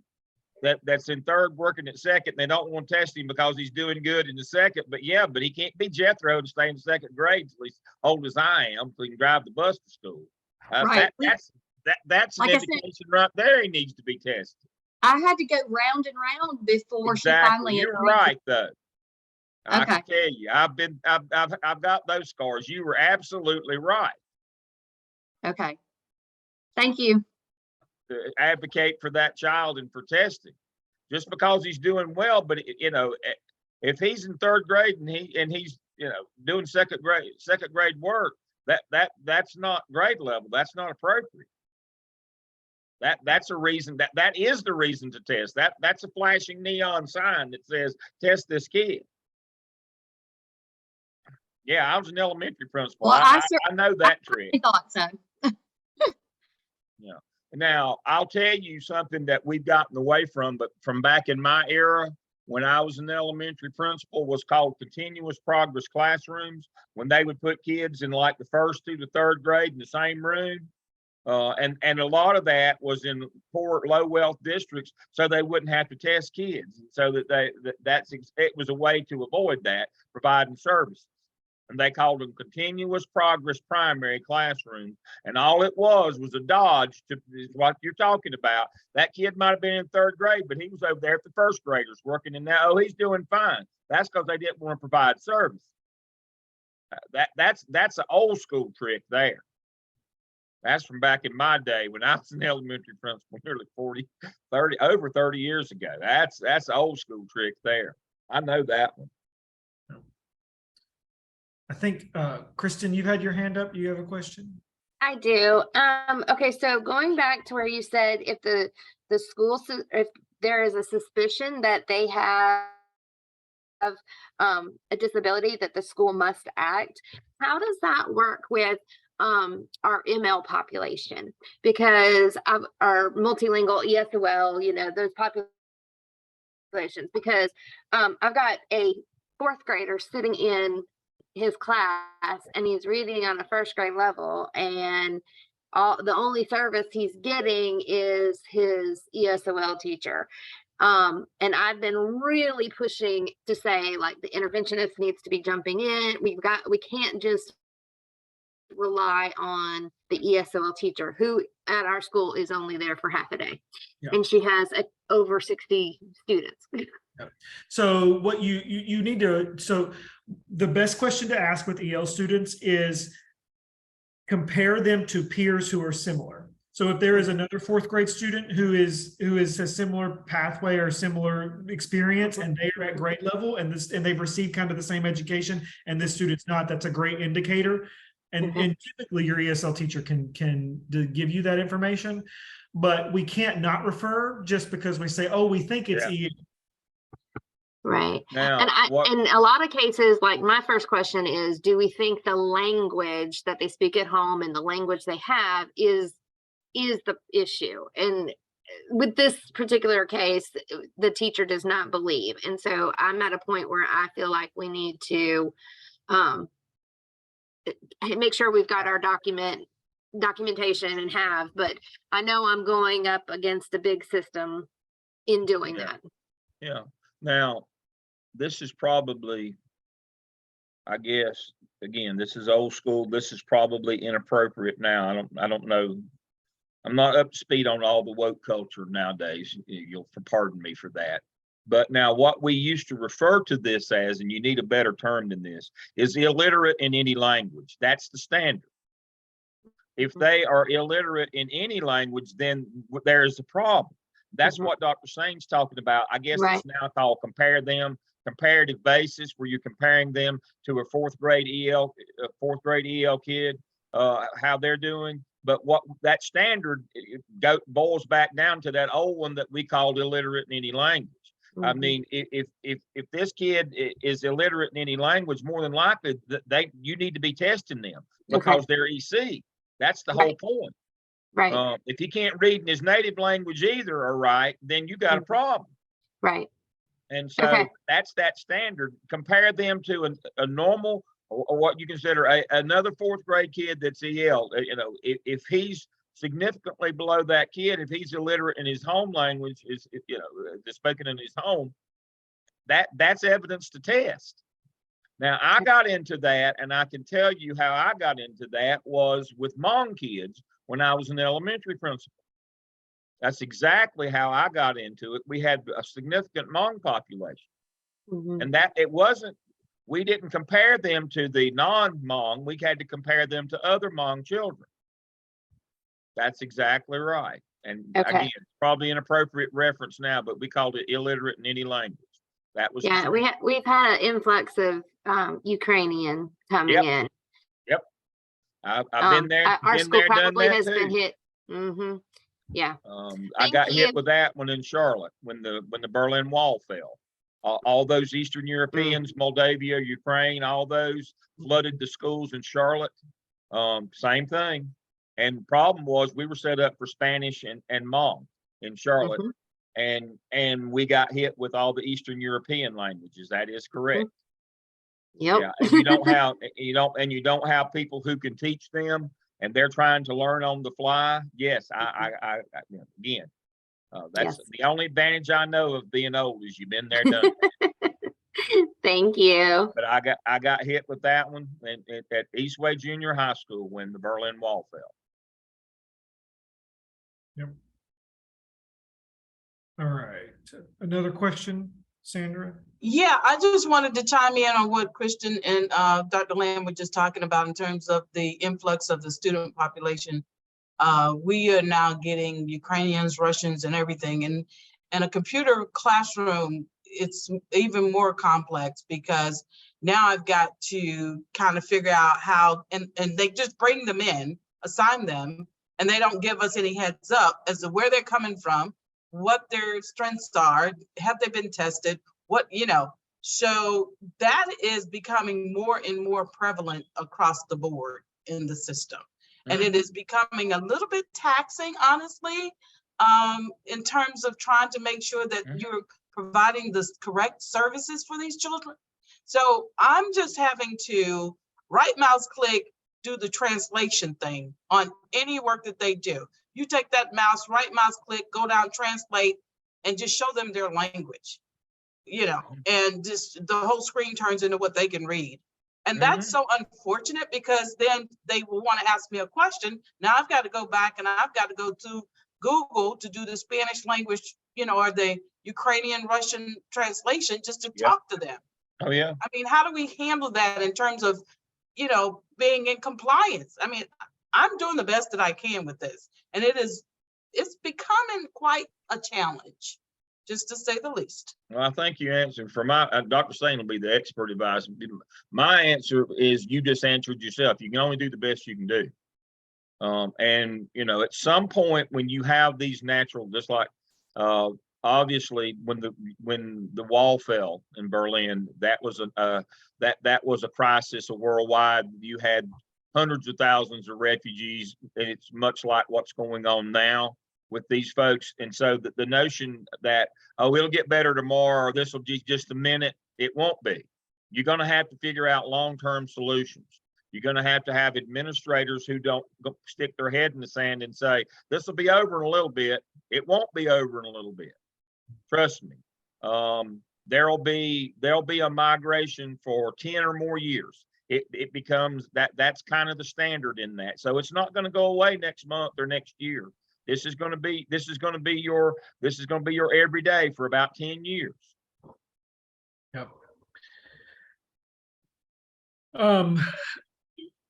that's in third working at second. And they don't want to test him because he's doing good in the second. But yeah, but he can't be Jethro to stay in the second grade until he's old as I am, so he can drive the bus to school. Right. That's an Like I said- indication right there. He needs to be tested. I had to go round and round before she finally. Exactly. You're agreed to- right, though. I Okay. can tell you, I've got those scars. You were absolutely right. Okay. Thank you. To advocate for that child and for testing, just because he's doing well. But you know, if he's in third grade and he's doing second grade work, that's not grade level. That's not appropriate. That's a reason that is the reason to test. That's a flashing neon sign that says test this kid. Yeah, I was an elementary principal. Well, I know that trick. I thought so. Yeah. Now, I'll tell you something that we've gotten away from, but from back in my era, when I was an elementary principal, was called continuous progress classrooms, when they would put kids in like the first through the third grade in the same room. And a lot of that was in poor, low wealth districts, so they wouldn't have to test kids. So it was a way to avoid that, providing services. And they called them continuous progress primary classrooms. And all it was a dodge to what you're talking about. That kid might have been in third grade, but he was over there at the first graders working in that. Oh, he's doing fine. That's because they didn't want to provide service. That's an old school trick there. That's from back in my day when I was an elementary principal, nearly over 30 years ago. That's an old school trick there. I know that one. I think, Kristen, you've had your hand up. You have a question? I do. Okay, so going back to where you said if the school, if there is a suspicion that they have a disability, that the school must act, how does that work with our ML population? Because of our multilingual ESOL, those populations, because I've got a fourth grader sitting in his class and he's reading on a first grade level, and the only service he's getting is his ESOL teacher. And I've been really pushing to say, like, the interventionist needs to be jumping in. We can't just rely on the ESOL teacher, who at our school is only there for half a day. Yeah. And she has over 60 students. So what you need to, so the best question to ask with EL students is compare them to peers who are similar. So if there is another fourth grade student who is a similar pathway or similar experience, and they are at grade level and they've received kind of the same education, and this student's not, that's a great indicator. And typically your ESL teacher can give you that information, but we can't not refer just because we say, oh, we think it's EL. Right. Now, and in a lot of cases, like, my first question is, do we think the language that they speak at home and the language they have is the issue? And with this particular case, the teacher does not believe. And so I'm at a point where I feel like we need to make sure we've got our documentation and have, but I know I'm going up against a big system in doing that. Yeah. Now, this is probably, I guess, again, this is old school. This is probably inappropriate now. I don't know. I'm not up to speed on all the woke culture nowadays. You'll pardon me for that. But now what we used to refer to this as, and you need a better term than this, is illiterate in any language. That's the standard. If they are illiterate in any language, then there is a problem. That's what Dr. Sain's talking about. I guess it's now called comparative basis, where you're comparing them to a fourth grade EL kid, how they're doing. But what that standard boils back down to that old one that we called illiterate in any language. I mean, if this kid is illiterate in any language, more than likely you need to be testing them because they're EC. That's the whole point. Right. If he can't read in his native language either, all right, then you got a problem. Right. And so that's that standard. Compare them to a normal, or what you consider another fourth grade kid that's EL. If he's significantly below that kid, if he's illiterate in his home language, is, spoken in his home, that's evidence to test. Now, I got into that, and I can tell you how I got into that was with Hmong kids when I was an elementary principal. That's exactly how I got into it. We had a significant Hmong population, and that we didn't compare them to the non-Hmong. We had to compare them to other Hmong children. That's exactly right. And again, it's probably an inappropriate reference now, but we called it illiterate in any language. That was we've had an influx of Ukrainian coming in. Yep. I've been there. Our school probably has been too. hit. Yeah. I got hit with that one in Charlotte when the Berlin Wall fell. All those Eastern Europeans, Moldavia, Ukraine, all those flooded the schools in Charlotte. Same thing. And the problem was we were set up for Spanish and Hmong in Charlotte. And we got hit with all the Eastern European languages. That is correct. Yep. Yeah, and you don't have people who can teach them, and they're trying to learn on the fly. Yes, that's the only advantage I know of being old is you've been there, done that. Thank you. But I got hit with that one at Eastway Junior High School when the Berlin Wall fell. Yep. All right. Another question, Sandra? Yeah, I just wanted to chime in on what Christian and Dr. Lamb were just talking about in terms of the influx of the student population. We are now getting Ukrainians, Russians, and everything. And in a computer classroom, it's even more complex because now I've got to kind of figure out how, and they just bring them in, assign them, and they don't give us any heads up as to where they're coming from, what their strengths are, have they been tested, so that is becoming more and more prevalent across the board in the system. And it is becoming a little bit taxing, honestly, in terms of trying to make sure that you're providing the correct services for these children. So I'm just having to right mouse click, do the translation thing on any work that they do. You take that mouse, right mouse click, go down, translate, and just show them their language, and just the whole screen turns into what they can read. And that's so unfortunate because then they will want to ask me a question. Now I've got to go back and I've got to go to Google to do the Spanish language, or the Ukrainian Russian translation just to talk to them. Oh, yeah. I mean, how do we handle that in terms of, being in compliance? I mean, I'm doing the best that I can with this. And it's becoming quite a challenge, just to say the least. Well, I think you answered for my, Dr. Sane will be the expert advisor. My answer is you just answered yourself. You can only do the best you can do. And, at some point when you have these natural, just like, obviously when the wall fell in Berlin, that was a crisis, a worldwide. You had hundreds of thousands of refugees, and it's much like what's going on now with these folks. And so the notion that, it'll get better tomorrow, or this will be just a minute, it won't be. You're going to have to figure out long-term solutions. You're going to have administrators who don't stick their head in the sand and say, this will be over in a little bit. It won't be over in a little bit. Trust me. There'll be a migration for 10 or more years. It becomes that's kind of the standard in that. So it's not going to go away next month or next year. This is going to be your everyday for about 10 years. Yep.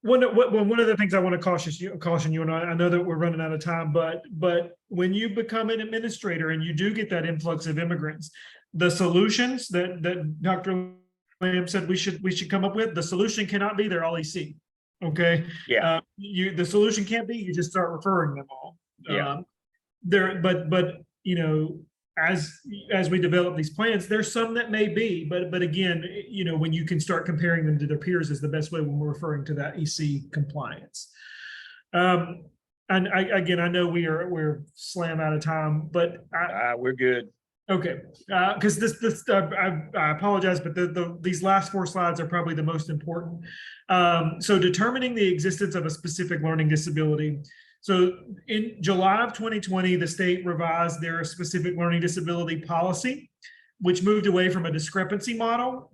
One of the things I want to caution you, and I know that we're running out of time, but when you become an administrator and you do get that influx of immigrants, the solutions that Dr. Lamb said we should come up with, the solution cannot be they're all EC. Okay. Yeah. The solution can't be you just start referring them all. Yeah. But as we develop these plans, there's some that may be, but again, when you can start comparing them to their peers is the best way when we're referring to that EC compliance. And I know we're slam out of time, but we're good. Okay, because I apologize, but these last 4 slides are probably the most important. So determining the existence of a specific learning disability. So in July of 2020, the state revised their specific learning disability policy, which moved away from a discrepancy model,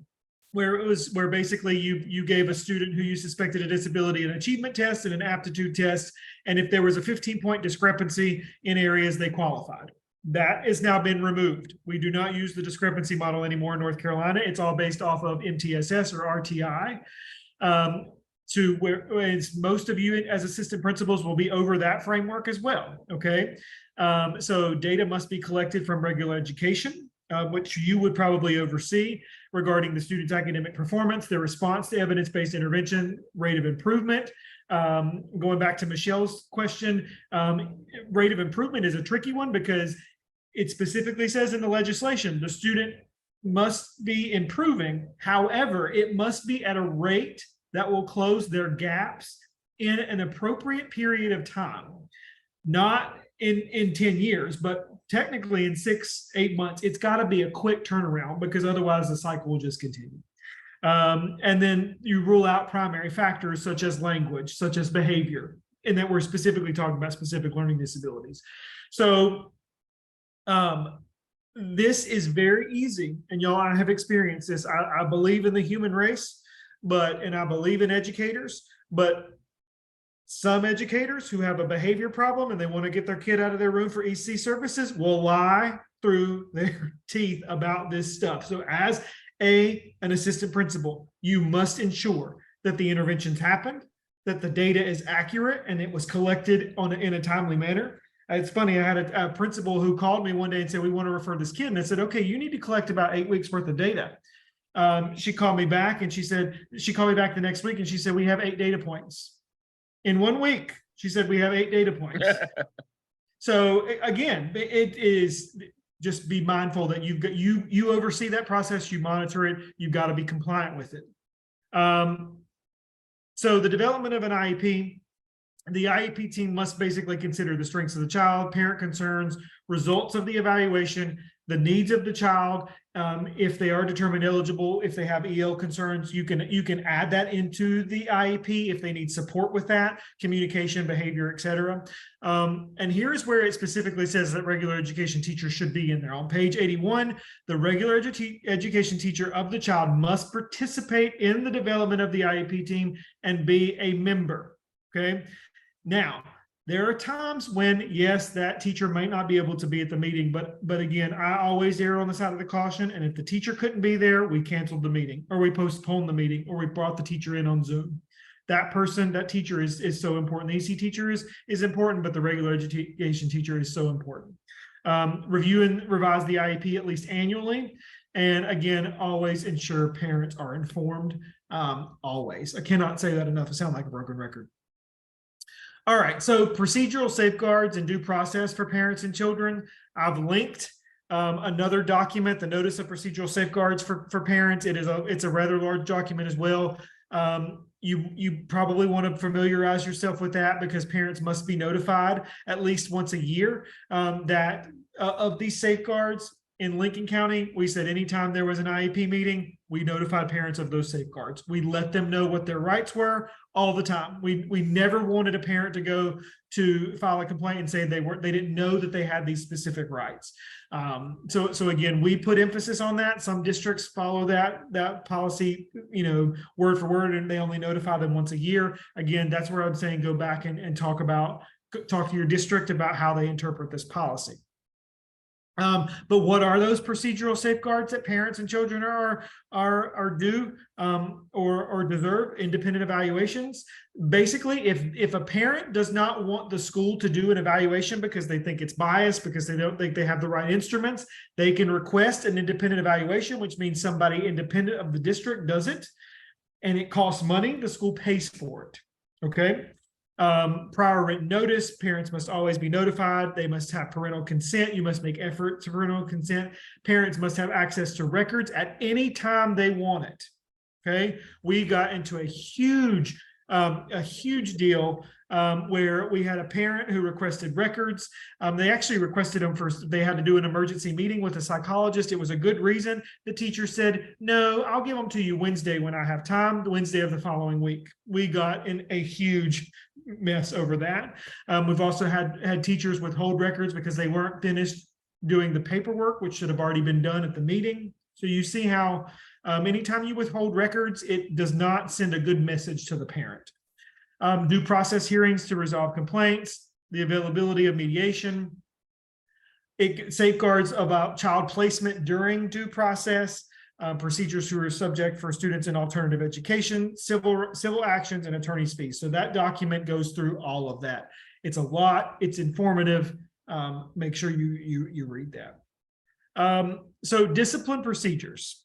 where basically you gave a student who you suspected a disability an achievement test and an aptitude test, and if there was a 15-point discrepancy in areas, they qualified. That has now been removed. We do not use the discrepancy model anymore in North Carolina. It's all based off of MTSS or RTI. To where most of you as assistant principals will be over that framework as well, okay? So data must be collected from regular education, which you would probably oversee, regarding the student's academic performance, their response to evidence-based intervention, rate of improvement. Going back to Michelle's question, rate of improvement is a tricky one because it specifically says in the legislation, the student must be improving. However, it must be at a rate that will close their gaps in an appropriate period of time, not in 10 years, but technically in 6-8 months. It's got to be a quick turnaround because otherwise the cycle will just continue. And then you rule out primary factors such as language, such as behavior, and that we're specifically talking about specific learning disabilities. So this is very easy, and y'all, I have experienced this. I believe in the human race, and I believe in educators, but some educators who have a behavior problem and they want to get their kid out of their room for EC services will lie through their teeth about this stuff. So as an assistant principal, you must ensure that the interventions happened, that the data is accurate, and it was collected in a timely manner. It's funny, I had a principal who called me one day and said, we want to refer this kid. And I said, okay, you need to collect about 8 weeks worth of data. She called me back and she called me back the next week and she said, we have 8 data points. In 1 week, she said, we have 8 data points. So again, it is just be mindful that you oversee that process, you monitor it, you've got to be compliant with it. So the development of an IEP, the IEP team must basically consider the strengths of the child, parent concerns, results of the evaluation, the needs of the child. If they are determined eligible, if they have EL concerns, you can add that into the IEP if they need support with that, communication, behavior, etc. And here's where it specifically says that regular education teachers should be in there. On page 81, the regular education teacher of the child must participate in the development of the IEP team and be a member, okay? Now, there are times when, yes, that teacher might not be able to be at the meeting, but again, I always err on the side of the caution. And if the teacher couldn't be there, we canceled the meeting, or we postponed the meeting, or we brought the teacher in on Zoom. That teacher is so important. The EC teacher is important, but the regular education teacher is so important. Review and revise the IEP at least annually. And again, always ensure parents are informed. Always. I cannot say that enough. I sound like a broken record. All right, so procedural safeguards and due process for parents and children. I've linked another document, the Notice of Procedural Safeguards for Parents. It's a rather large document as well. You probably want to familiarize yourself with that because parents must be notified at least once a year of these safeguards. In Lincoln County, we said anytime there was an IEP meeting, we notified parents of those safeguards. We let them know what their rights were all the time. We never wanted a parent to go to file a complaint and say they didn't know that they had these specific rights. So again, we put emphasis on that. Some districts follow that policy, word for word, and they only notify them once a year. Again, that's where I'm saying go back and talk to your district about how they interpret this policy. But what are those procedural safeguards that parents and children are due or deserve? Independent evaluations. Basically, if a parent does not want the school to do an evaluation because they think it's biased, because they don't think they have the right instruments, they can request an independent evaluation, which means somebody independent of the district does it, and it costs money. The school pays for it. Okay. Prior written notice, parents must always be notified. They must have parental consent. You must make effort to parental consent. Parents must have access to records at any time they want it. Okay. We got into a huge deal where we had a parent who requested records. They actually requested them they had to do an emergency meeting with a psychologist. It was a good reason. The teacher said, no, I'll give them to you Wednesday when I have time, the Wednesday of the following week. We got in a huge mess over that. We've also had teachers withhold records because they weren't finished doing the paperwork, which should have already been done at the meeting. So you see how anytime you withhold records, it does not send a good message to the parent. Due process hearings to resolve complaints, the availability of mediation. It safeguards about child placement during due process, procedures who are subject for students in alternative education, civil actions, and attorney's fees. So that document goes through all of that. It's a lot. It's informative. Make sure you read that. So discipline procedures.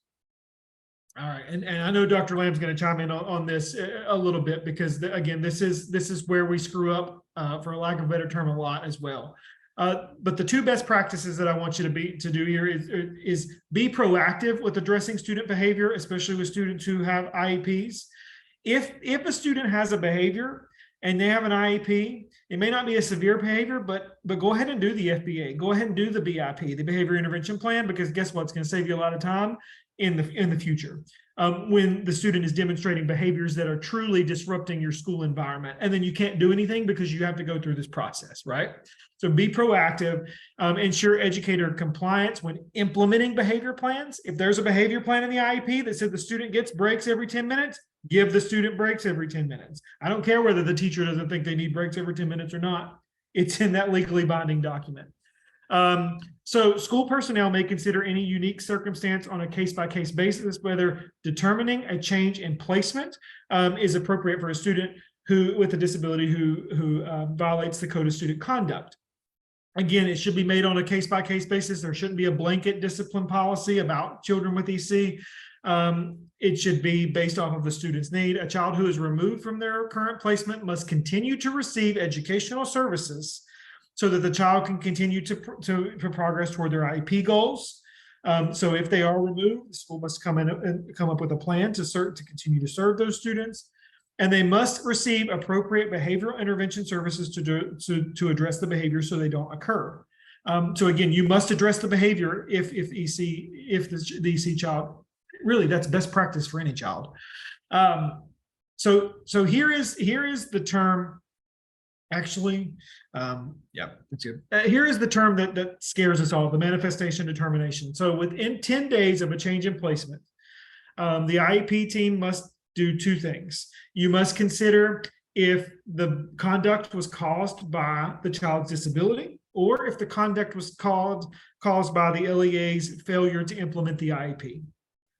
All right, and I know Dr. Lamb's going to chime in on this a little bit because again, this is where we screw up, for lack of a better term, a lot as well. But the two best practices that I want you to do here is be proactive with addressing student behavior, especially with students who have IEPs. If a student has a behavior and they have an IEP, it may not be a severe behavior, but go ahead and do the FBA. Go ahead and do the BIP, the Behavior Intervention Plan, because guess what? It's going to save you a lot of time in the future when the student is demonstrating behaviors that are truly disrupting your school environment. And then you can't do anything because you have to go through this process, right? So be proactive, ensure educator compliance when implementing behavior plans. If there's a behavior plan in the IEP that said the student gets breaks every 10 minutes, give the student breaks every 10 minutes. I don't care whether the teacher doesn't think they need breaks every 10 minutes or not. It's in that legally binding document. So school personnel may consider any unique circumstance on a case-by-case basis, whether determining a change in placement is appropriate for a student with a disability who violates the Code of Student Conduct. Again, it should be made on a case-by-case basis. There shouldn't be a blanket discipline policy about children with EC. It should be based off of the student's need. A child who is removed from their current placement must continue to receive educational services so that the child can continue to progress toward their IEP goals. So if they are removed, the school must come in and come up with a plan to continue to serve those students. And they must receive appropriate behavioral intervention services to address the behavior so they don't occur. So again, you must address the behavior if the EC child, really that's best practice for any child. So here is the term. Actually, yeah, that's good. Here is the term that scares us all, the manifestation determination. So within 10 days of a change in placement, the IEP team must do two things. You must consider if the conduct was caused by the child's disability, or if the conduct was caused by the LEA's failure to implement the IEP.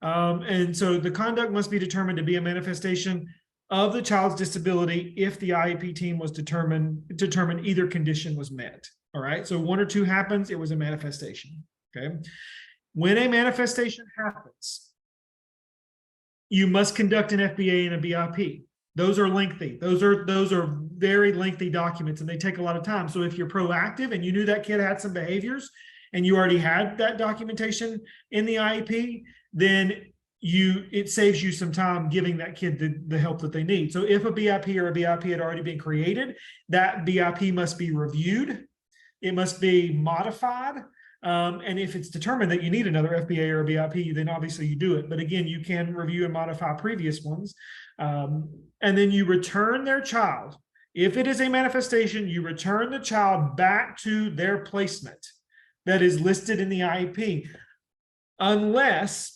And so the conduct must be determined to be a manifestation of the child's disability if the IEP team was determined either condition was met. All right, so one or two happens, it was a manifestation. Okay, when a manifestation happens, you must conduct an FBA and a BIP. Those are lengthy. Those are very lengthy documents, and they take a lot of time. So if you're proactive and you knew that kid had some behaviors and you already had that documentation in the IEP, then it saves you some time giving that kid the help that they need. So if a BIP or a BIP had already been created, that BIP must be reviewed. It must be modified. And if it's determined that you need another FBA or a BIP, then obviously you do it. But again, you can review and modify previous ones. And then you return their child. If it is a manifestation, you return the child back to their placement that is listed in the IEP, unless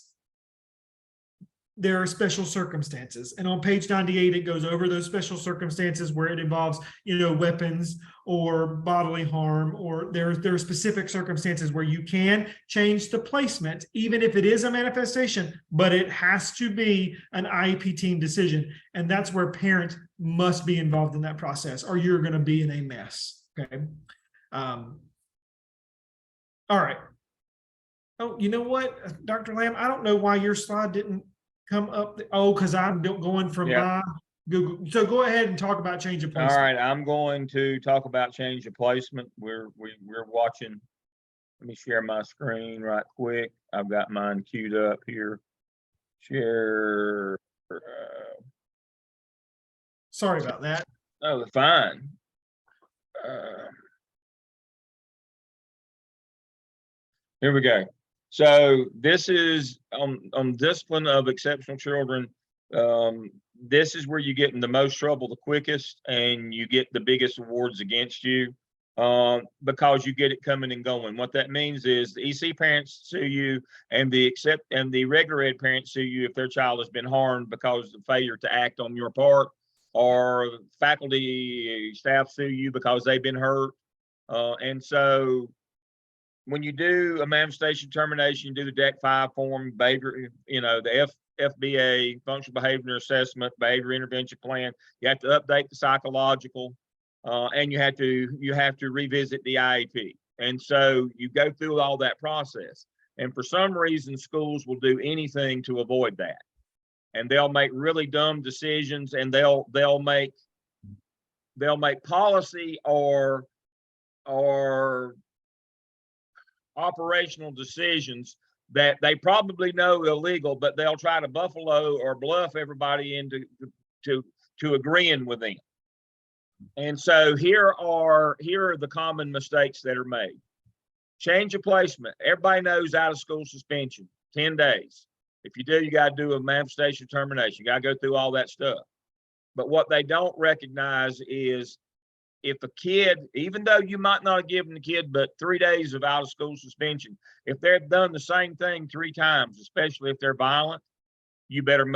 there are special circumstances. And on page 98, it goes over those special circumstances where it involves, weapons or bodily harm, or there are specific circumstances where you can change the placement, even if it is a manifestation, but it has to be an IEP team decision. And that's where parents must be involved in that process, or you're going to be in a mess. Okay. All right. Oh, you know what, Dr. Lamb, I don't know why your slide didn't come up. Because I'm going from my Google. So go ahead and talk about change of placement. All right, I'm going to talk about change of placement. We're watching. Let me share my screen right quick. I've got mine queued up here. Share. Sorry about that. Oh, fine. Here we go. So this is on discipline of exceptional children. this is where you get in the most trouble the quickest, and you get the biggest awards against you, because you get it coming and going. What that means is the EC parents sue you, and the regular ed parents sue you if their child has been harmed because of failure to act on your part, or faculty staff sue you because they've been hurt. And so when you do a manifestation termination, you do the Deck 5 form, behavior, the FBA, functional behavior assessment, behavior intervention plan. You have to update the psychological, and you have to revisit the IEP. And so you go through all that process. And for some reason, schools will do anything to avoid that. And they'll make really dumb decisions, and they'll make policy or operational decisions that they probably know illegal, but they'll try to buffalo or bluff everybody into to agreeing with them. And so here are the common mistakes that are made. Change of placement. Everybody knows out of school suspension, 10 days. If you do, you got to do a manifestation termination. You got to go through all that stuff. But what they don't recognize is if a kid, even though you might not have given the kid but 3 days of out of school suspension, if they've done the same thing 3 times, especially if they're violent, you better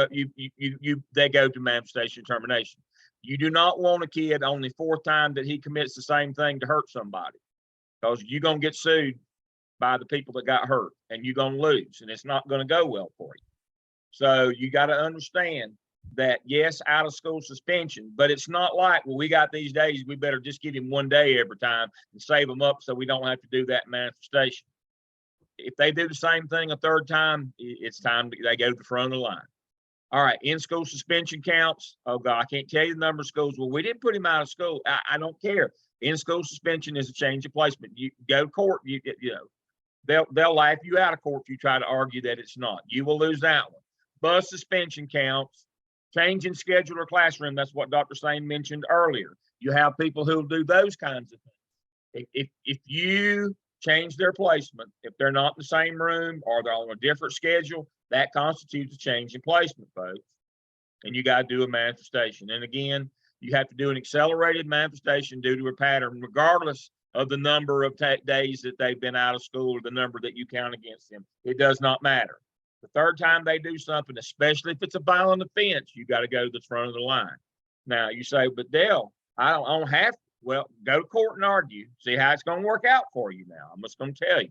they go to manifestation termination. You do not want a kid on the 4th time that he commits the same thing to hurt somebody, because you're going to get sued by the people that got hurt, and you're going to lose, and it's not going to go well for you. So you got to understand that, yes, out of school suspension, but it's not like, well, we got these days, we better just give him 1 day every time and save them up so we don't have to do that manifestation. If they do the same thing a 3rd time, it's time they go to the front of the line. All right, in-school suspension counts. Oh God, I can't tell you the number of schools. Well, we didn't put him out of school. I don't care. In-school suspension is a change of placement. You go to court, they'll laugh you out of court if you try to argue that it's not. You will lose that one. Bus suspension counts. Change in schedule or classroom. That's what Dr. Sane mentioned earlier. You have people who'll do those kinds of things. If you change their placement, if they're not in the same room or they're on a different schedule, that constitutes a change in placement, folks. And you got to do a manifestation. And again, you have to do an accelerated manifestation due to a pattern, regardless of the number of days that they've been out of school or the number that you count against them. It does not matter. The 3rd time they do something, especially if it's a violent offense, you got to go to the front of the line. Now you say, but Dale, I don't have to. Well, go to court and argue. See how it's going to work out for you now. I'm just going to tell you.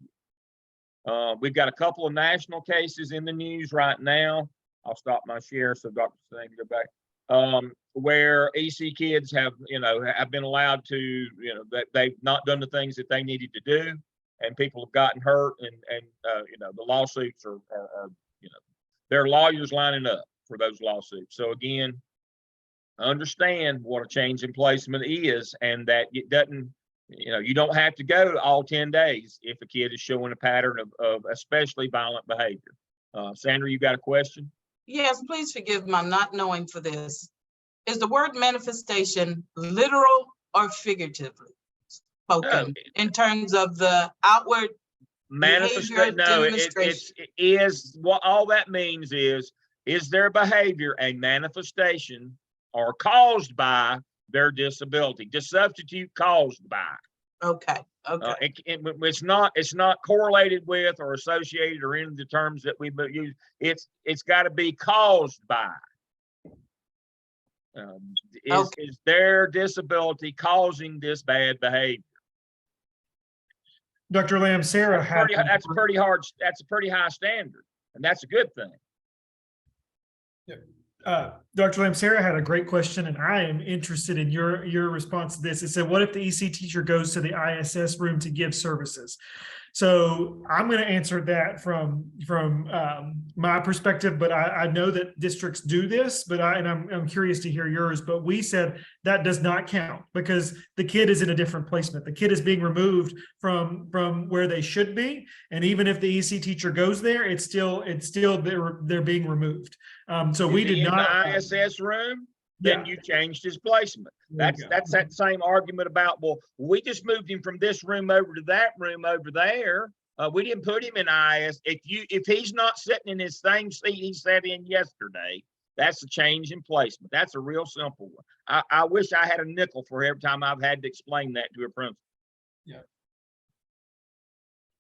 We've got a couple of national cases in the news right now. I'll stop my share so Dr. Sane can go back. Where EC kids have been allowed to, that they've not done the things that they needed to do, and people have gotten hurt, and the lawsuits are there are lawyers lining up for those lawsuits. So again, understand what a change in placement is, and that it doesn't, you don't have to go all 10 days if a kid is showing a pattern of especially violent behavior. Sandra, you got a question? Yes, please forgive my not knowing for this. Is the word manifestation literal or figuratively spoken in terms of the outward manifestation? No, it is what all that means is their behavior a manifestation or caused by their disability? Just substitute caused by. Okay. It's not correlated with or associated or any of the terms that we use. It's got to be caused by. Is their disability causing this bad behavior? Dr. Lamb, Sarah had that's a pretty high standard, and that's a good thing. Dr. Lamb, Sarah had a great question, and I am interested in your response to this. It said, what if the EC teacher goes to the ISS room to give services? So I'm going to answer that from my perspective, but I know that districts do this, but I'm curious to hear yours. But we said that does not count because the kid is in a different placement. The kid is being removed from where they should be, and even if the EC teacher goes there, it's still they're being removed. So we did not in the ISS room. Then you changed his placement. That's that same argument about, well, we just moved him from this room over to that room over there. We didn't put him in IS. If he's not sitting in his same seat he sat in yesterday, That's a change in placement. That's a real simple one. I wish I had a nickel for every time I've had to explain that to a principal.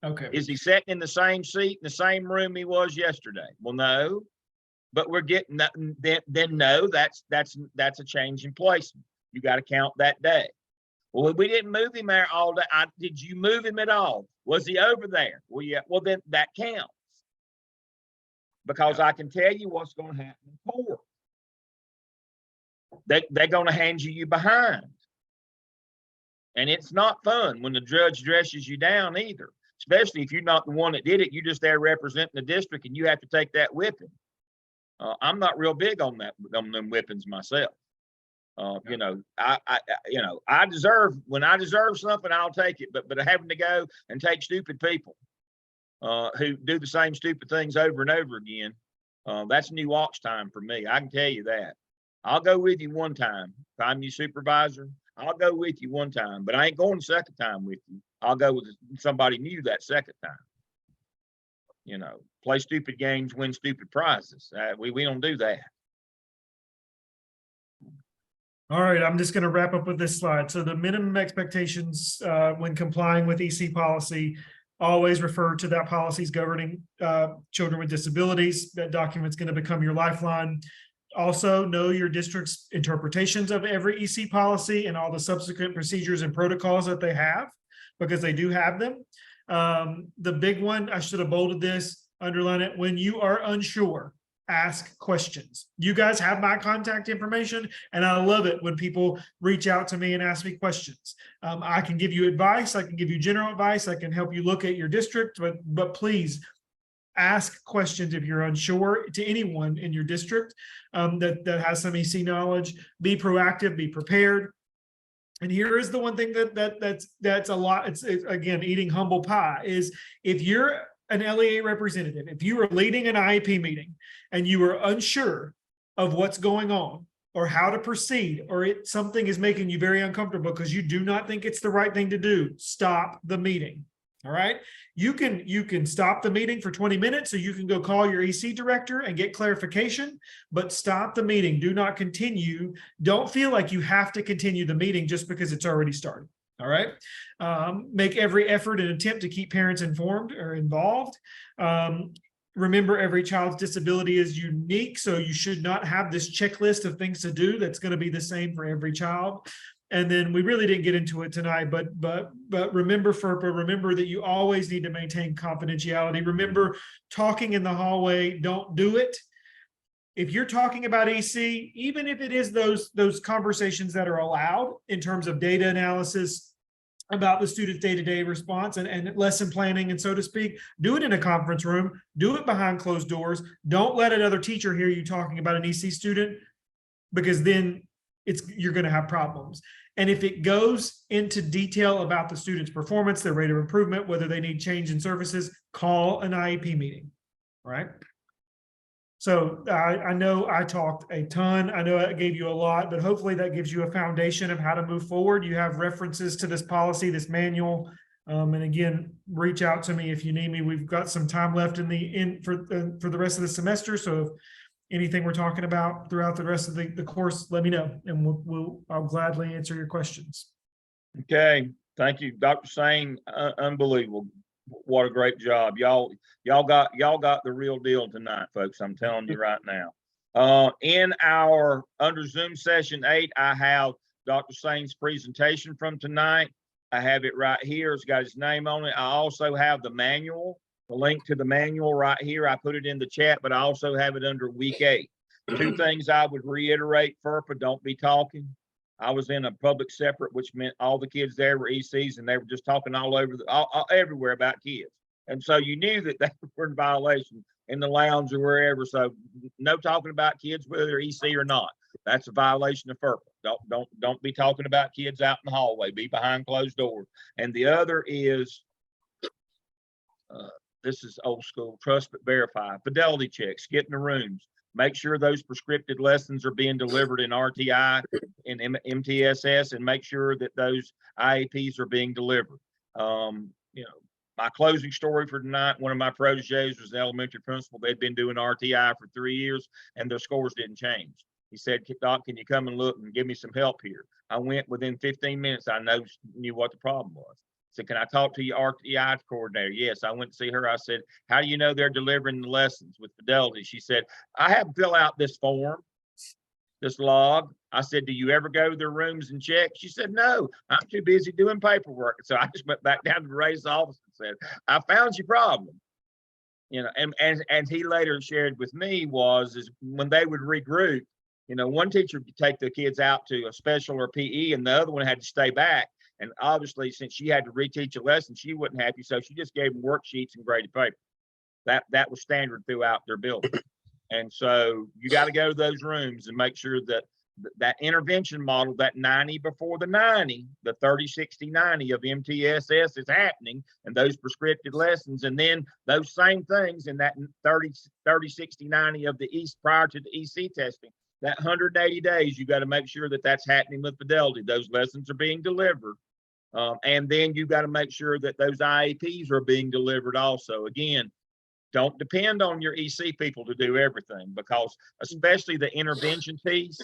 Okay. Is he sitting in the same seat in the same room he was yesterday? Well, no, but we're getting that. Then no, that's a change in placement. You got to count that day. Well, we didn't move him there all day. Did you move him at all? Was he over there? Well, yeah. Well, then that counts, because I can tell you what's going to happen in court. They're going to hand you behind, and it's not fun when the judge dresses you down either. Especially if you're not the one that did it, you're just there representing the district, and you have to take that whipping. I'm not real big on them whippings myself. You know, I deserve, when I deserve something, I'll take it. But having to go and take stupid people who do the same stupid things over and over again, that's new watch time for me. I can tell you that. I'll go with you one time. If I'm your supervisor, I'll go with you one time, but I ain't going the second time with you. I'll go with somebody new that second time. You know, play stupid games, win stupid prizes. We don't do that. All right, I'm just going to wrap up with this slide. So the minimum expectations when complying with EC policy, always refer to that policies governing children with disabilities. That document's going to become your lifeline. Also, know your district's interpretations of every EC policy and all the subsequent procedures and protocols that they have, because they do have them. The big one, I should have bolded this, underline it. When you are unsure, ask questions. You guys have my contact information, and I love it when people reach out to me and ask me questions. I can give you advice. I can give you general advice. I can help you look at your district, but please ask questions if you're unsure to anyone in your district that has some EC knowledge. Be proactive, be prepared. And here is the one thing that's a lot. It's again, eating humble pie is if you're an LEA representative, if you are leading an IEP meeting and you are unsure of what's going on or how to proceed, or something is making you very uncomfortable because you do not think it's the right thing to do, stop the meeting. All right. You can stop the meeting for 20 minutes, so you can go call your EC director and get clarification, but stop the meeting. Do not continue. Don't feel like you have to continue the meeting just because it's already started. All right. Make every effort and attempt to keep parents informed or involved. Remember, every child's disability is unique, so you should not have this checklist of things to do that's going to be the same for every child. And then we really didn't get into it tonight, but remember, FERPA, remember that you always need to maintain confidentiality. Remember, talking in the hallway, don't do it. If you're talking about EC, even if it is those conversations that are allowed in terms of data analysis about the student's day-to-day response and lesson planning, and so to speak, do it in a conference room, do it behind closed doors. Don't let another teacher hear you talking about an EC student, because then you're going to have problems. And if it goes into detail about the student's performance, their rate of improvement, whether they need change in services, call an IEP meeting, right? So I know I talked a ton. I know I gave you a lot, but hopefully that gives you a foundation of how to move forward. You have references to this policy, this manual. And again, reach out to me if you need me. We've got some time left for the rest of the semester. So if anything we're talking about throughout the rest of the course, let me know, and I'll gladly answer your questions. Okay, thank you, Dr. Sane. Unbelievable. What a great job. Y'all got the real deal tonight, folks. I'm telling you right now. In our under Zoom session 8, I have Dr. Sane's presentation from tonight. I have it right here. It's got his name on it. I also have the manual, the link to the manual right here. I put it in the chat, but I also have it under week 8. 2 things I would reiterate: FERPA, don't be talking. I was in a public separate, which meant all the kids there were ECs, and they were just talking all over everywhere about kids. And so you knew that they were in violation in the lounge or wherever. So no talking about kids, whether they're EC or not. That's a violation of FERPA. Don't be talking about kids out in the hallway. Be behind closed doors. And the other is, this is old school, trust but verify. Fidelity checks, get in the rooms. Make sure those prescripted lessons are being delivered in RTI and MTSS, and make sure that those IEPs are being delivered. You know, My closing story for tonight, one of my proteges was the elementary principal. They'd been doing RTI for 3 years and their scores didn't change. He said, Doc, can you come and look and give me some help here? I went within 15 minutes. I knew what the problem was. I said, can I talk to your RTI coordinator? Yes. I went to see her. I said, how do you know they're delivering the lessons with fidelity? She said, I have them fill out this form, this log. I said, do you ever go to their rooms and check? She said, no, I'm too busy doing paperwork. So I just went back down to Ray's office and said, I found your problem. You know, and he later shared with me is when they would regroup, you know, one teacher would take the kids out to a special or PE and the other one had to stay back. And obviously, since she had to reteach a lesson, she wasn't happy. So she just gave them worksheets and graded paper. That was standard throughout their building. And so you got to go to those rooms and make sure that that intervention model, that 90 before the 90, the 30, 60, 90 of MTSS is happening and those prescripted lessons. And then those same things in that 30, 60, 90 of the East prior to the EC testing, that 180 days, you got to make sure that that's happening with fidelity. Those lessons are being delivered. And then you got to make sure that those IEPs are being delivered also. Again, don't depend on your EC people to do everything, because especially the intervention piece,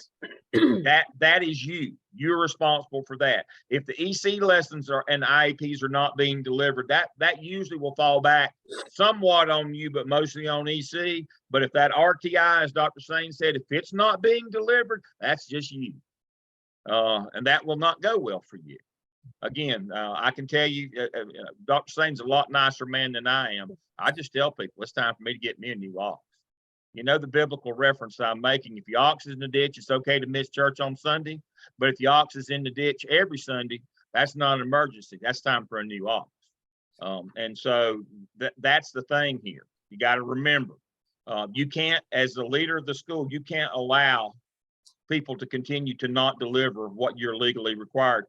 that is you. You're responsible for that. If the EC lessons and IEPs are not being delivered, that usually will fall back somewhat on you, but mostly on EC. But if that RTI, as Dr. Sain said, if it's not being delivered, that's just you. And that will not go well for you. Again, I can tell you, Dr. Sain's a lot nicer man than I am. I just tell people it's time for me to get me a new ox. You know the biblical reference I'm making. If your ox is in the ditch, it's okay to miss church on Sunday. But if the ox is in the ditch every Sunday, that's not an emergency. That's time for a new ox. And so that's the thing here. You got to remember, you can't, as the leader of the school, you can't allow people to continue to not deliver what you're legally required.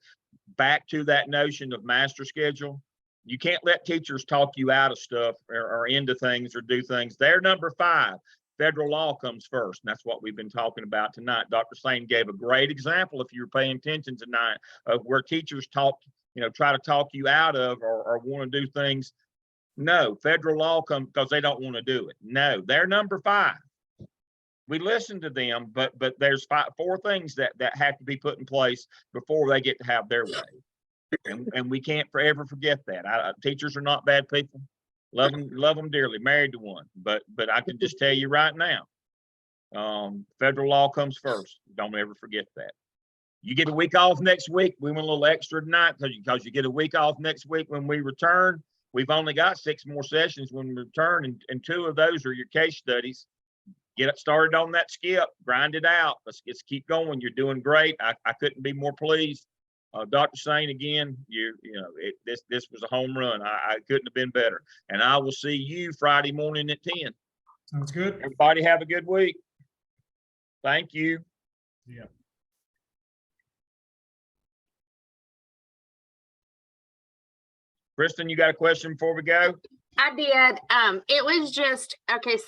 Back to that notion of master schedule. You can't let teachers talk you out of stuff or into things or do things. They're number 5. Federal law comes first. And that's what we've been talking about tonight. Dr. Sain gave a great example, if you were paying attention tonight, of where teachers try to talk you out of or want to do things. No, federal law comes because they don't want to do it. No, they're number 5. We listen to them, but there's 4 things that have to be put in place before they get to have their way. And we can't forever forget that. Teachers are not bad people. Love them dearly, married to one. But I can just tell you right now, federal law comes first. Don't ever forget that. You get a week off next week. We went a little extra tonight because you get a week off next week when we return. We've only got 6 more sessions when we return, and 2 of those are your case studies. Get it started on that skip, grind it out. Let's keep going. You're doing great. I couldn't be more pleased. Dr. Sain, again, this was a home run. I couldn't have been better. And I will see you Friday morning at 10. Sounds good. Everybody have a good week. Thank you. Yeah. Kristen, you got a question before we go? I did. It was just, okay, so